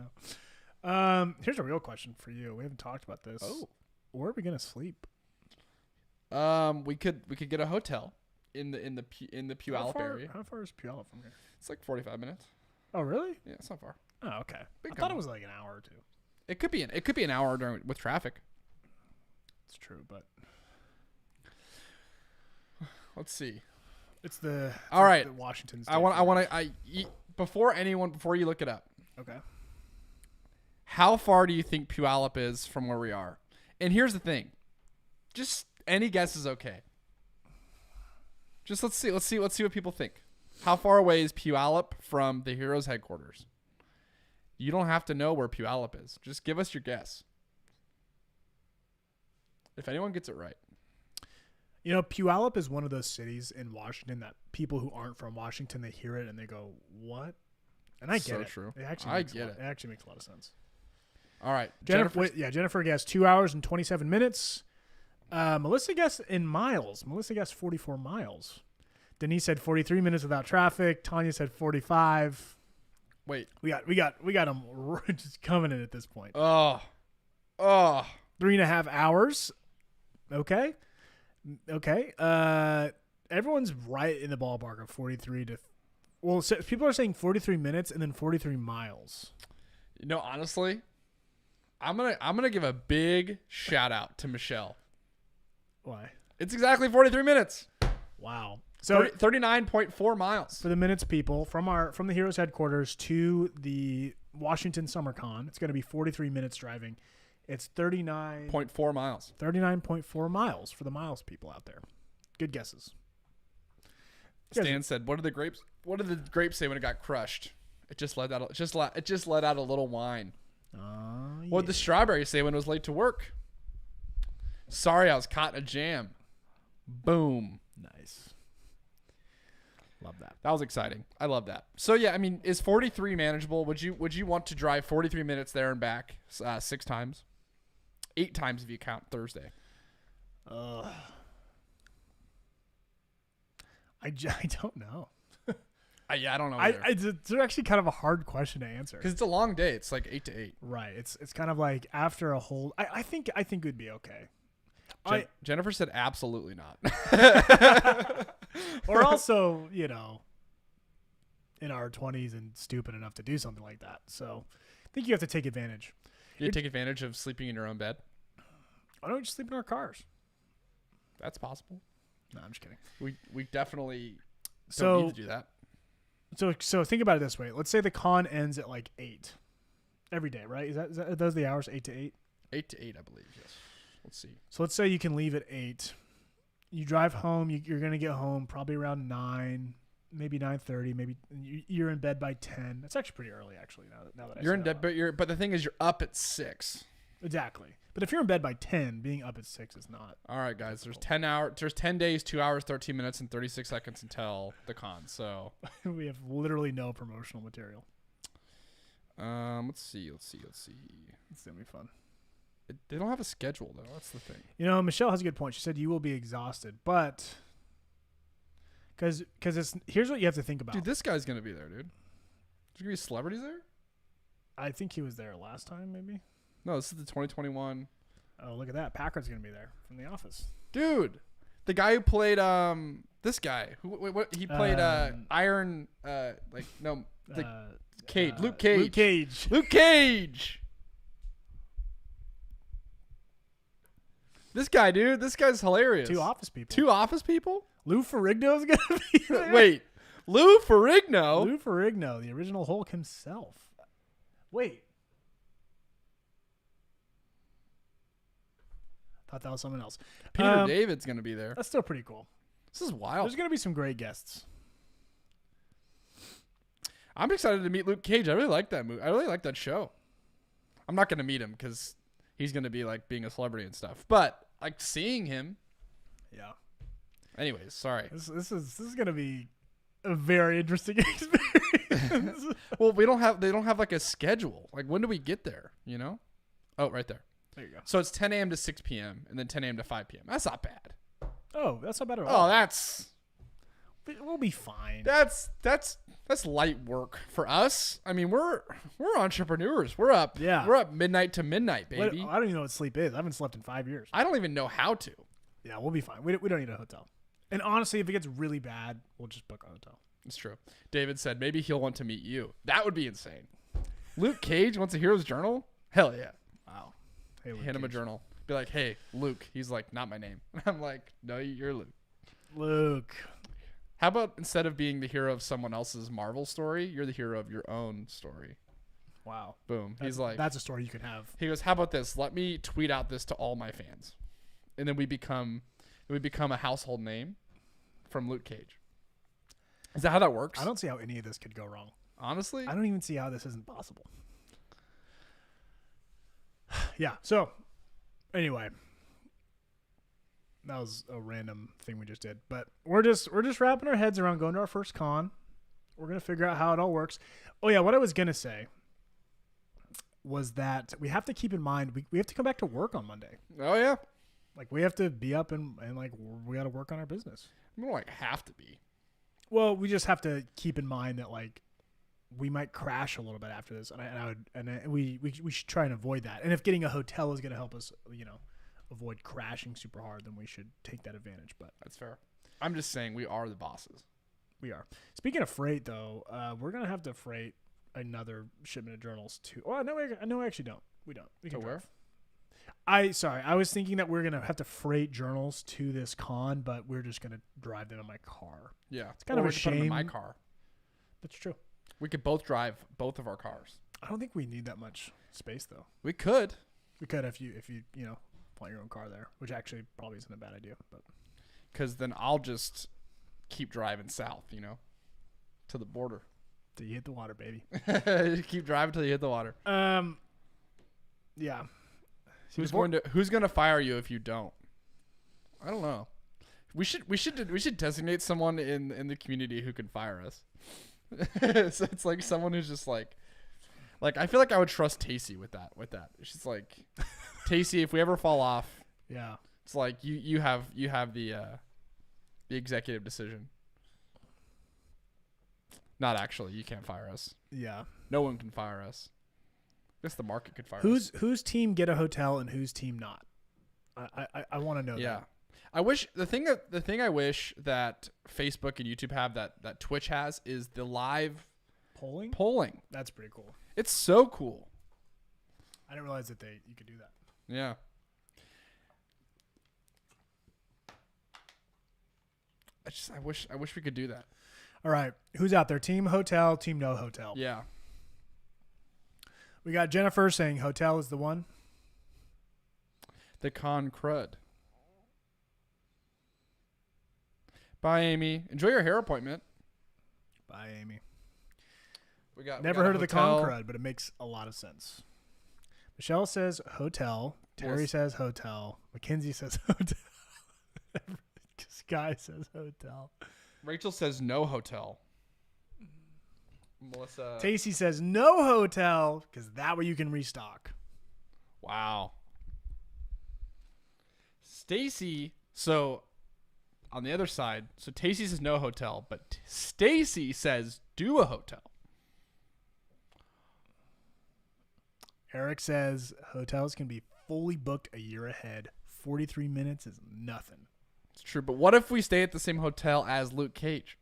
know. Here's a real question for you. We haven't talked about this. Oh, where are we gonna sleep? We could get a hotel in the Puyallup area. How far is Puyallup from here? It's like 45 minutes. Oh, really? Yeah, it's not far. Oh, okay. Big I thought it was like an hour or two. It could be an hour with traffic. It's true, but let's see. It's the Washington State. Before you look it up. Okay. How far do you think Puyallup is from where we are? And here's the thing. Just any guess is okay. Just let's see what people think. How far away is Puyallup from the Heroes headquarters? You don't have to know where Puyallup is. Just give us your guess. If anyone gets it right. You know, Puyallup is one of those cities in Washington that people who aren't from Washington, they hear it and they go, "What?" And I get it. True. It actually makes a lot of sense. All right. Jennifer guessed 2 hours and 27 minutes. Melissa guessed in miles. Melissa guessed 44 miles. Denise said 43 minutes without traffic. Tanya said 45. Wait. We got them just coming in at this point. Oh. 3.5 hours. Okay. Everyone's right in the ballpark of 43 to. Well, people are saying 43 minutes and then 43 miles. You know, honestly, I'm gonna give a big shout out to Michelle. Why? It's exactly 43 minutes. Wow. So 39.4 miles. For the minutes people from the Heroes headquarters to the Washington Summer Con, it's going to be 43 minutes driving. It's 39.4 miles. 39.4 miles for the miles people out there. Good guesses. Stan said, "What did the grapes say when it got crushed? It just let out a little wine." What did the strawberry say when it was late to work? Sorry, I was caught in a jam. Boom. Nice. Love that. That was exciting. I love that. So yeah, I mean, is 43 manageable? Would you want to drive 43 minutes there and back 6 times? 8 times if you count Thursday. I don't know. Yeah, I don't know either. It's actually kind of a hard question to answer. Because it's a long day. It's like 8 to 8. Right. It's kind of like after a whole. I think it would be okay. Jennifer said absolutely not. Or also, in our 20s and stupid enough to do something like that. So I think you have to take advantage. You take advantage of sleeping in your own bed? Why don't we just sleep in our cars? That's possible. No, I'm just kidding. We definitely don't need to do that. So think about it this way. Let's say the con ends at like 8 every day, right? Are those the hours, 8 to 8? 8 to 8, I believe, yes. Let's see. So let's say you can leave at 8. You drive home. You're going to get home probably around 9, maybe 9:30. Maybe you're in bed by 10. That's actually pretty early, actually. Now that you're in bed, but the thing is, you're up at 6. Exactly. But if you're in bed by 10, being up at 6 is not. All right, guys. There's 10 hours. There's 10 days, 2 hours, 13 minutes, and 36 seconds until the con. So we have literally no promotional material. Let's see. It's gonna be fun. They don't have a schedule though. That's the thing. Michelle has a good point. She said you will be exhausted, but because here's what you have to think about. Dude, this guy's gonna be there, dude. There's gonna be celebrities there. I think he was there last time, maybe. No, this is the 2021. Oh, look at that! Packard's gonna be there from The Office. Dude, the guy who played this guy what he played Iron Cage. Luke Cage. Luke Cage. This guy, dude. This guy's hilarious. 2 Office people. 2 Office people? Lou Ferrigno's going to be there. Wait. Lou Ferrigno? Lou Ferrigno, the original Hulk himself. Wait. Thought that was someone else. Peter David's going to be there. That's still pretty cool. This is wild. There's going to be some great guests. I'm excited to meet Luke Cage. I really like that movie. I really like that show. I'm not going to meet him because he's going to be like being a celebrity and stuff. But like seeing him. Yeah. Anyways, sorry. This is going to be a very interesting experience. Well, they don't have like a schedule. Like when do we get there, Oh, right there. There you go. So it's 10 a.m. to 6 p.m. and then 10 a.m. to 5 p.m. That's not bad. Oh, that's not bad at all. Oh, we'll be fine. That's light work for us. I mean, we're entrepreneurs. We're up midnight to midnight, baby. I don't even know what sleep is. I haven't slept in 5 years. I don't even know how to. Yeah, we'll be fine. We don't need a hotel. And honestly, if it gets really bad, we'll just book a hotel. It's true. David said maybe he'll want to meet you. That would be insane. Luke Cage wants a hero's journal? Hell yeah. Wow. Hey, Hand him a journal. Be like, hey, Luke. He's like, not my name. I'm like, no, you're Luke. Luke. How about instead of being the hero of someone else's Marvel story, you're the hero of your own story? Wow. Boom. He's like, that's a story you could have. He goes, how about this? Let me tweet out this to all my fans. And then we become a household name from Luke Cage. Is that how that works? I don't see how any of this could go wrong. Honestly? I don't even see how this isn't possible. Yeah. So, anyway, that was a random thing we just did, but we're just wrapping our heads around going to our first con. We're gonna figure out how it all works. Oh yeah, what I was gonna say was that we have to keep in mind we have to come back to work on Monday. Oh yeah. Like we have to be up and like we got to work on our business. We don't like have to be. Well, we just have to keep in mind that like we might crash a little bit after this, and we should try and avoid that. And if getting a hotel is going to help us, avoid crashing super hard, then we should take that advantage. But that's fair. I'm just saying we are the bosses. We are. Speaking of freight, though, we're going to have to freight another shipment of journals to. Oh no, we actually don't. We don't. We can where? I was thinking that we're gonna have to freight journals to this con, but we're just gonna drive them in my car. Yeah, it's kind of a shame. Put them in my car. That's true. We could both drive both of our cars. I don't think we need that much space though. We could. We could if you want your own car there, which actually probably isn't a bad idea. But because then I'll just keep driving south, to the border. Till you hit the water, baby. Keep driving till you hit the water. Yeah. Who's going to fire you if you don't? I don't know. We should designate someone in the community who can fire us. So it's like someone who's just like I feel like I would trust Tacey with that. She's like, Tacey, if we ever fall off, Yeah. it's like you have the executive decision. Not actually, you can't fire us. Yeah. No one can fire us. I guess the market could fire us. Whose team get a hotel and whose team not? I want to know Yeah. that. I wish the thing I wish that Facebook and YouTube have that Twitch has is the live polling. That's pretty cool. It's so cool. I didn't realize that you could do that. Yeah. I wish we could do that. All right. Who's out there? Team hotel, team no hotel. Yeah. We got Jennifer saying hotel is the one. The con crud. Bye, Amy. Enjoy your hair appointment. Bye, Amy. We got Never heard of the con crud, but it makes a lot of sense. Michelle says hotel. Terry says hotel. Mackenzie says hotel. Sky says hotel. Rachel says no hotel. Melissa. Tacey says no hotel because that way you can restock. Wow. Stacy. So on the other side, so Tacey says no hotel, but Stacy says do a hotel. Eric says hotels can be fully booked a year ahead. 43 minutes is nothing. It's true, but what if we stay at the same hotel as Luke Cage?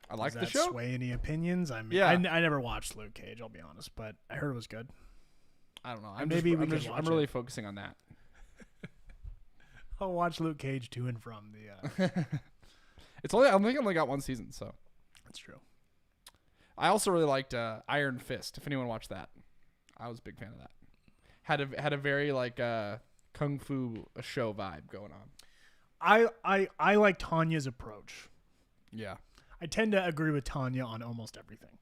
I like the show. Sway any opinions? I mean, Yeah. I never watched Luke Cage, I'll be honest, but I heard it was good. I don't know. I'm I'm really focusing on that. I'll watch Luke Cage to and from the. I think I only got one season, so That's true. I also really liked Iron Fist. If anyone watched that, I was a big fan of that. Had a very like kung fu show vibe going on. I like Tanya's approach. Yeah. I tend to agree with Tanya on almost everything.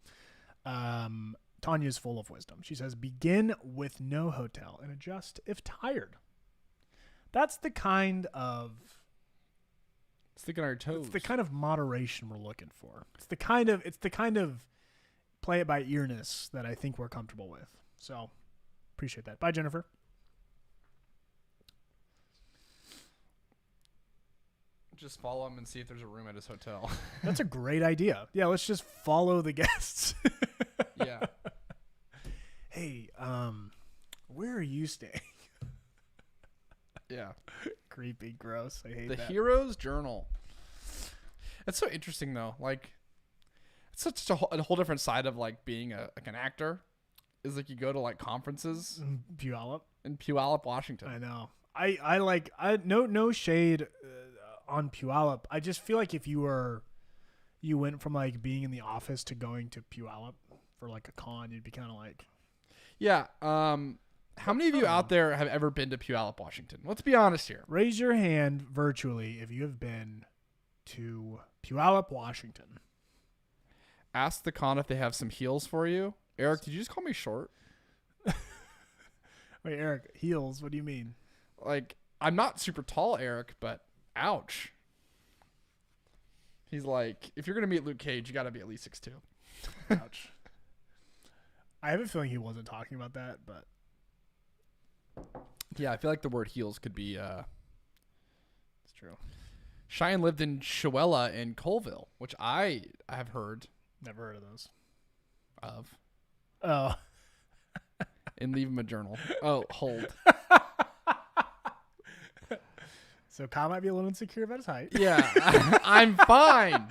Tanya's full of wisdom. She says, begin with no hotel and adjust if tired. That's the kind of Sticking on our toes. It's the kind of moderation we're looking for. It's the kind of play it by earness that I think we're comfortable with. So appreciate that. Bye, Jennifer. Just follow him and see if there's a room at his hotel. That's a great idea. Yeah, let's just follow the guests. Yeah. Hey, where are you staying? Yeah. Creepy, gross. I hate the that. Hero's Journal. That's so interesting, though. Like, it's such a whole different side of like being like an actor. Is like you go to like conferences Puyallup in Puyallup, Washington. I know. I no shade on Puyallup. I just feel like if you went from like being in the office to going to Puyallup for like a con, you'd be kind of like, yeah. How many of you out there have ever been to Puyallup, Washington? Let's be honest here. Raise your hand virtually if you have been to Puyallup, Washington. Ask the con if they have some heels for you. Eric, did you just call me short? Wait, Eric, heels? What do you mean? Like, I'm not super tall, Eric, but ouch. He's like, if you're going to meet Luke Cage, you got to be at least 6'2". Ouch. I have a feeling he wasn't talking about that, but. Yeah, I feel like the word heels could be. It's true. Cheyenne lived in Shawella in Colville, which I have heard. Never heard of those. Of. Oh. And leave him a journal. Oh, hold. So Kyle might be a little insecure about his height. Yeah, I'm fine.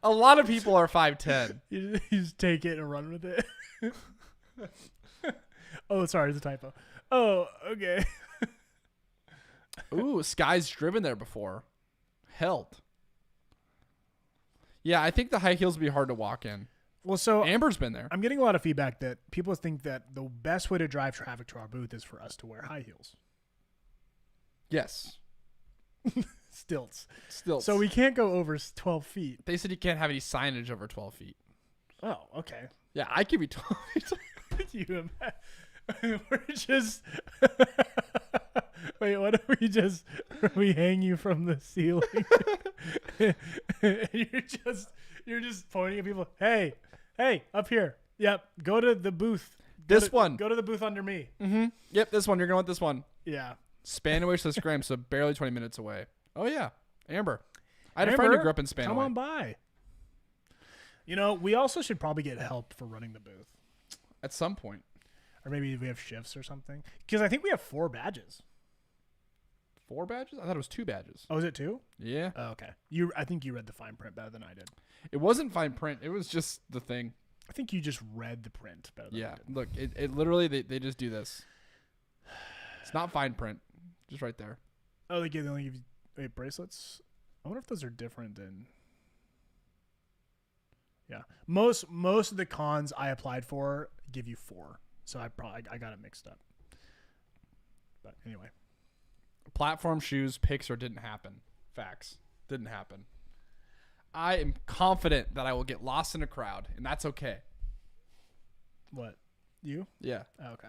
A lot of people are 5'10". You just take it and run with it. Oh, sorry, it's a typo. Oh, okay. Ooh, Sky's driven there before. Held. Yeah, I think the high heels would be hard to walk in. Well, so Amber's been there. I'm getting a lot of feedback that people think that the best way to drive traffic to our booth is for us to wear high heels. Yes. Stilts. Stilts. So we can't go over 12 feet. They said you can't have any signage over 12 feet. Oh, okay. Yeah, I could be 12 feet. We're just wait. What if we hang you from the ceiling? And you're just pointing at people. Hey, up here. Yep. Go to the booth. Go to the booth under me. Mm-hmm. Yep, this one. You're going with this one. Yeah. Spanaway to Scram, so barely 20 minutes away. Oh yeah, Amber. I had a friend who grew up in Spanaway. Come on by. You know, we also should probably get help for running the booth. At some point. Or maybe we have shifts or something. Because I think we have 4 badges. 4 badges? I thought it was 2 badges. Oh, is it 2? Yeah. Oh, okay. I think you read the fine print better than I did. It wasn't fine print. It was just the thing. I think you just read the print better than I did. Look, it literally, they just do this. It's not fine print. Just right there. Oh, they only give you bracelets? I wonder if those are different than... Yeah. Most of the cons I applied for give you 4. So I got it mixed up. But anyway. Platform shoes, Pixar didn't happen. Facts. Didn't happen. I am confident that I will get lost in a crowd, and that's okay. What? You? Yeah. Oh, okay.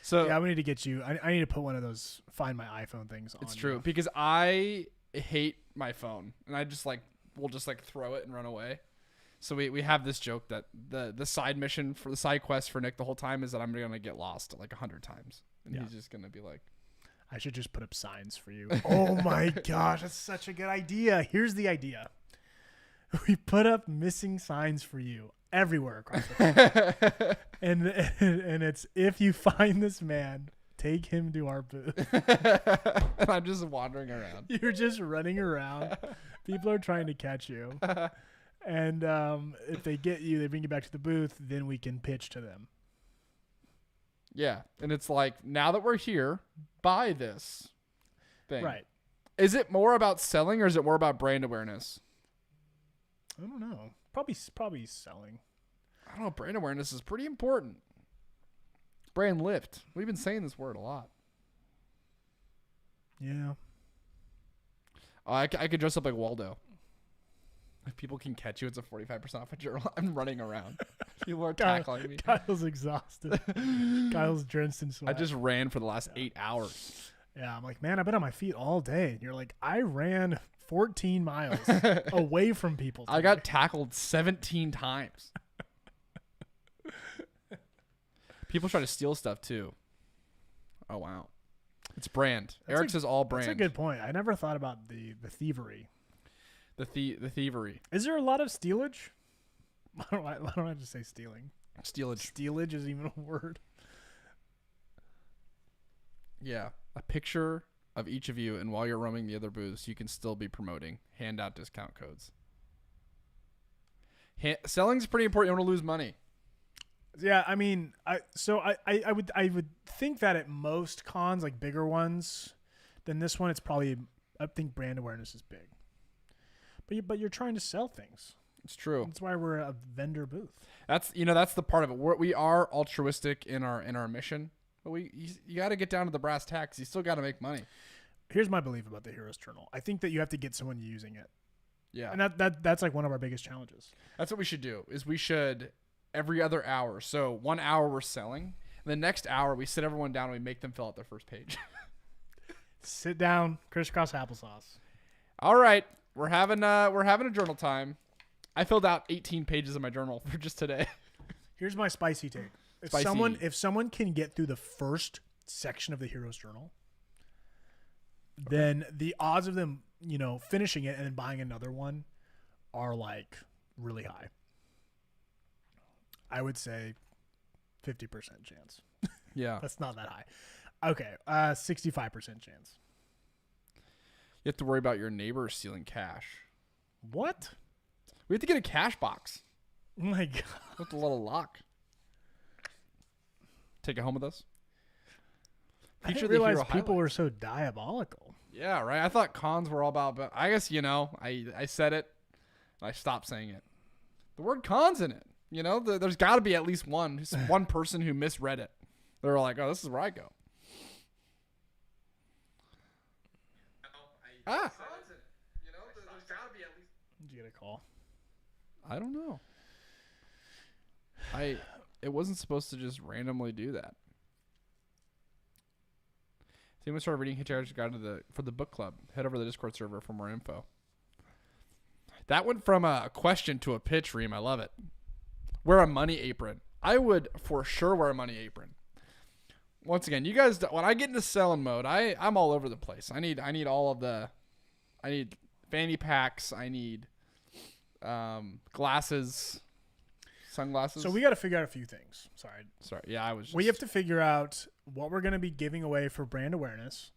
So yeah, we need to get you. I need to put one of those Find My iPhone things on. It's true because I hate my phone, and I just we'll just throw it and run away. So we have this joke that the side mission for the side quest for Nick the whole time is that I'm gonna get lost 100 times, and he's just gonna be like, I should just put up signs for you. Oh my gosh, that's such a good idea. Here's the idea. We put up missing signs for you everywhere across the country. and it's, if you find this man, take him to our booth. And I'm just wandering around. You're just running around. People are trying to catch you. And if they get you, they bring you back to the booth, then we can pitch to them. Yeah. And it's like, now that we're here, buy this thing. Right. Is it more about selling or is it more about brand awareness? I don't know. Probably selling. I don't know. Brand awareness is pretty important. Brand lift. We've been saying this word a lot. Yeah. I could dress up like Waldo. If people can catch you, it's a 45% off a journal. I'm running around. People are tackling me. Kyle's exhausted. Kyle's drenched in sweat. I just ran for the last 8 hours. Yeah, I'm like, man, I've been on my feet all day. And you're like, I ran 14 miles away from people today. I got tackled 17 times. People try to steal stuff too. Oh, wow. It's brand. Eric says all brand. That's a good point. I never thought about the thievery. The thievery. Is there a lot of stealage? I don't have to say stealing. Stealage. Stealage is even a word. Yeah. A picture of each of you, and while you're roaming the other booths, you can still be promoting. Hand out discount codes. Selling's pretty important. You don't want to lose money. Yeah, I mean, I would think that at most cons, like bigger ones, than this one, it's probably, I think brand awareness is big. But you're trying to sell things. It's true. That's why we're a vendor booth. That's the part of it. We are altruistic in our mission, but you got to get down to the brass tacks. You still got to make money. Here's my belief about the Heroes Journal. I think that you have to get someone using it. Yeah, and that's like one of our biggest challenges. That's what we should do. Is we should every other hour. So 1 hour we're selling, and the next hour we sit everyone down and we make them fill out their first page. Sit down, crisscross applesauce. All right. We're having a journal time. I filled out 18 pages of my journal for just today. Here's my spicy take. If someone can get through the first section of the Heroes Journal, then the odds of them, finishing it and then buying another one are like really high. I would say 50% chance. Yeah. That's not that high. Okay. 65% chance. You have to worry about your neighbors stealing cash. What? We have to get a cash box. Oh my God. With a little lock. Take it home with us. I didn't realize people were so diabolical. Yeah, right. I thought cons were all about, but I guess, I said it. And I stopped saying it. The word cons in it. There's got to be at least one person who misread it. They're like, oh, this is where I go. There's gotta be at least. Did you get a call? I don't know. It wasn't supposed to just randomly do that. If you want to start reading Hitchhiker's Guide for the book club, head over to the Discord server for more info. That went from a question to a pitch, Reem. I love it. Wear a money apron. I would for sure wear a money apron. Once again, you guys, when I get into selling mode, I'm all over the place. I need all of the, I need fanny packs. I need glasses, sunglasses. So we got to figure out a few things. Sorry. Yeah, We have to figure out what we're going to be giving away for brand awareness,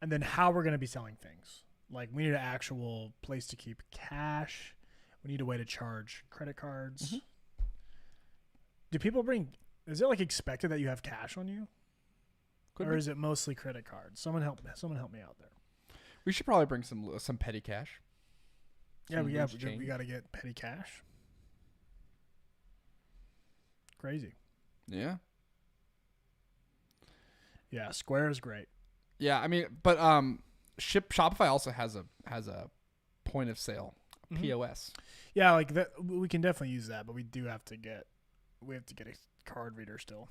and then how we're going to be selling things. Like, we need an actual place to keep cash. We need a way to charge credit cards. Mm-hmm. Do people bring? Is it like expected that you have cash on you, or is it mostly credit cards? Someone help me out there. We should probably bring some petty cash. Yeah, we got to get petty cash. Crazy. Yeah. Yeah, Square is great. Yeah, I mean, but Shopify also has a point of sale, POS. Yeah, like that. We can definitely use that, but we have to get a card reader still.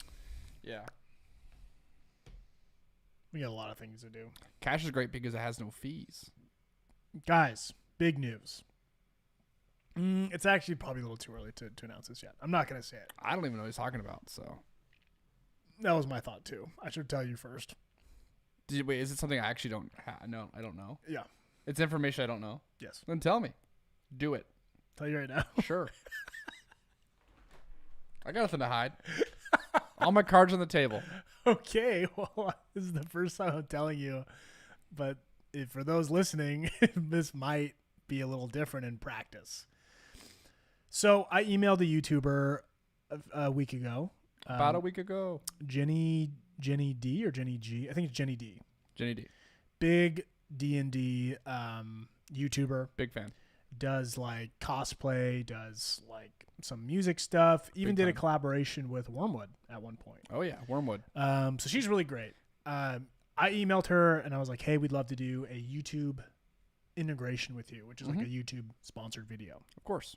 Yeah. We got a lot of things to do. Cash is great because it has no fees. Guys, big news. It's actually probably a little too early to announce this yet. I'm not going to say it. I don't even know what he's talking about, so. That was my thought, too. I should tell you first. Wait, is it something I actually don't know? I don't know. Yeah. It's information I don't know? Yes. Then tell me. Do it. Tell you right now. Sure. I got nothing to hide. All my cards on the table. Okay. Well, this is the first time I'm telling you. But for those listening, this might be a little different in practice. So I emailed a YouTuber a week ago. About a week ago. Jenny D or Jenny G? I think it's Jenny D. Jenny D. Big D&D YouTuber. Big fan. Does like cosplay, does like some music stuff. Even did a collaboration with Wormwood at one point. Oh yeah, Wormwood. So she's really great. I emailed her and I was like, hey, we'd love to do a YouTube integration with you, which is like a YouTube sponsored video. Of course.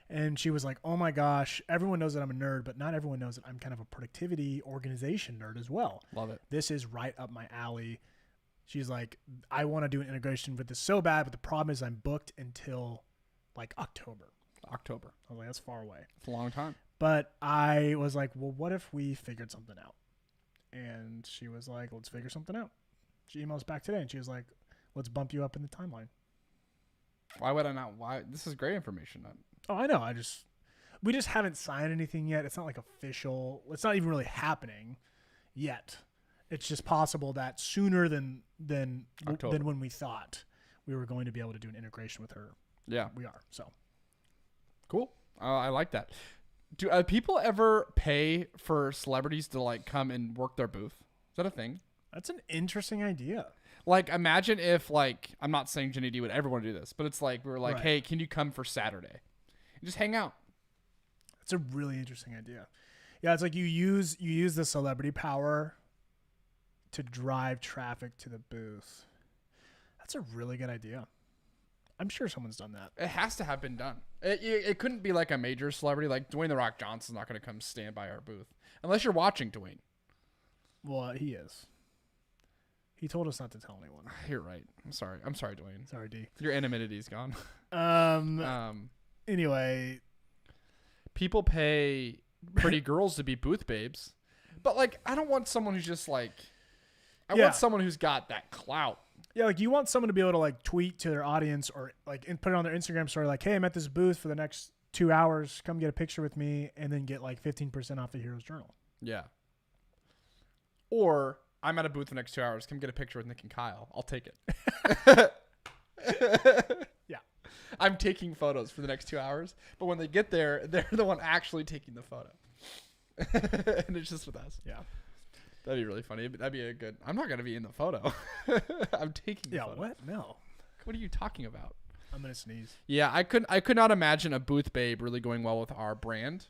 And she was like, oh my gosh, everyone knows that I'm a nerd, but not everyone knows that I'm kind of a productivity organization nerd as well. Love it. This is right up my alley. She's like, I want to do an integration with this so bad, but the problem is I'm booked until like October. I was like, that's far away. It's a long time. But I was like, well, what if we figured something out? And she was like, let's figure something out. She emails back today and she was like, let's bump you up in the timeline. Why would I not? Why? This is great information. Oh, I know. We just haven't signed anything yet. It's not like official. It's not even really happening yet. It's just possible that sooner than when we thought we were going to be able to do an integration with her. Yeah, we are. So cool. I like that. Do people ever pay for celebrities to like come and work their booth? Is that a thing? That's an interesting idea. Like, imagine if, like, I'm not saying Jenny D would ever want to do this, but it's like, we were like, right. Hey, can you come for Saturday? And just hang out. That's a really interesting idea. Yeah, it's like you use the celebrity power to drive traffic to the booth. That's a really good idea. I'm sure someone's done that. It has to have been done. It couldn't be like a major celebrity. Like, Dwayne The Rock Johnson's not going to come stand by our booth. Unless you're watching Dwayne. Well, he is. He told us not to tell anyone. You're right. I'm sorry, Dwayne. Sorry, D. Your anonymity's gone. Anyway. People pay pretty girls to be booth babes. But, like, I don't want someone who's just, like... I want someone who's got that clout. Yeah, like, you want someone to be able to, like, tweet to their audience or, like, put it on their Instagram story, like, hey, I'm at this booth for the next 2 hours. Come get a picture with me, and then get, like, 15% off the Hero's Journal. Yeah. Or... I'm at a booth the next 2 hours. Come get a picture with Nick and Kyle. I'll take it. Yeah. I'm taking photos for the next 2 hours. But when they get there, they're the one actually taking the photo. And it's just with us. Yeah. That'd be really funny. That'd be a good... I'm not going to be in the photo. I'm taking the photo. Yeah, what? No. What are you talking about? I'm going to sneeze. Yeah, I could not imagine a booth babe really going well with our brand.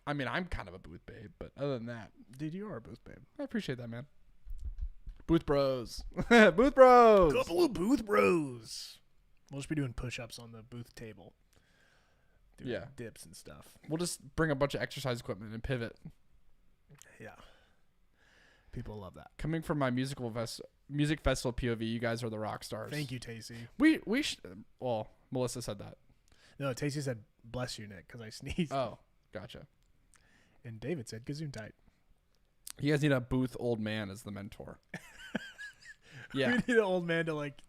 I mean, I'm kind of a booth babe, but other than that... Dude, you are a booth babe. I appreciate that, man. Booth bros. Booth bros. Couple of booth bros. We'll just be doing push-ups on the booth table. Doing dips and stuff. We'll just bring a bunch of exercise equipment and pivot. Yeah. People love that. Coming from my music festival POV, you guys are the rock stars. Thank you, Tacey. Well, Melissa said that. No, Tacey said, bless you, Nick, because I sneezed. Oh, gotcha. And David said, gesundheit. You guys need a booth old man as the mentor. Yeah. We need an old man to like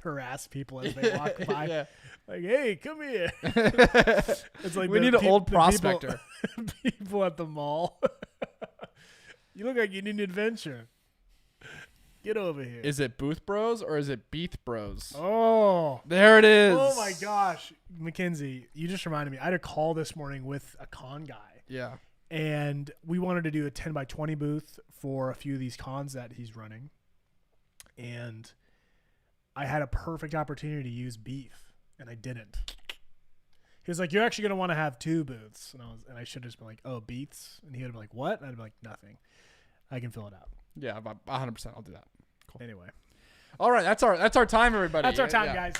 harass people as they walk by. Yeah. Like, hey, come here. It's like we need an old prospector. People at the mall. You look like you need an adventure. Get over here. Is it Booth Bros or is it Beeth Bros? Oh. There it is. Oh, my gosh. Mackenzie, you just reminded me. I had a call this morning with a con guy. Yeah. And we wanted to do a 10 by 20 booth for a few of these cons that he's running. And I had a perfect opportunity to use beef, and I didn't. He was like, you're actually going to want to have 2 booths. And I should have just been like, oh, beets? And he would have been like, what? And I'd be like, nothing. I can fill it out. Yeah, about 100%. I'll do that. Cool. Anyway. All right, that's our time, everybody. That's our time, guys.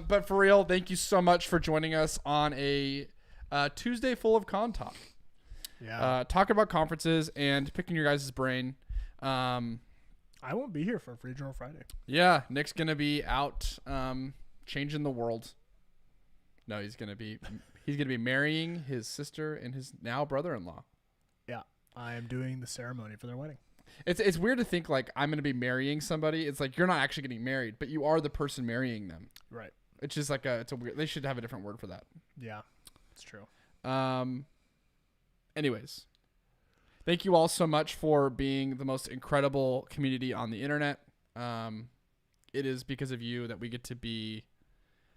But for real, thank you so much for joining us on a Tuesday full of con talk. Yeah. Talking about conferences and picking your guys' brain. I won't be here for Regional Friday. Yeah, Nick's gonna be out changing the world. No, he's gonna be marrying his sister and his now brother-in-law. Yeah, I am doing the ceremony for their wedding. It's weird to think like I'm gonna be marrying somebody. It's like you're not actually getting married, but you are the person marrying them. Right. It's just like it's a weird. They should have a different word for that. Yeah, it's true. Anyways, thank you all so much for being the most incredible community on the internet. It is because of you that we get to be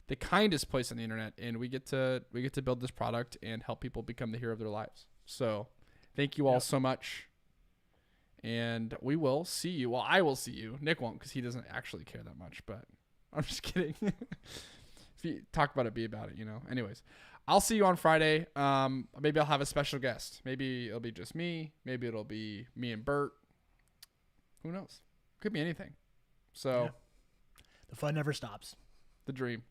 the kindest place on the internet, and we get to build this product and help people become the hero of their lives. So, thank you all so much. And we will see you. Well, I will see you. Nick won't because he doesn't actually care that much, but I'm just kidding. If you talk about it, be about it, you know. Anyways, I'll see you on Friday. Maybe I'll have a special guest. Maybe it'll be just me. Maybe it'll be me and Bert. Who knows? Could be anything. So the fun never stops. The dream.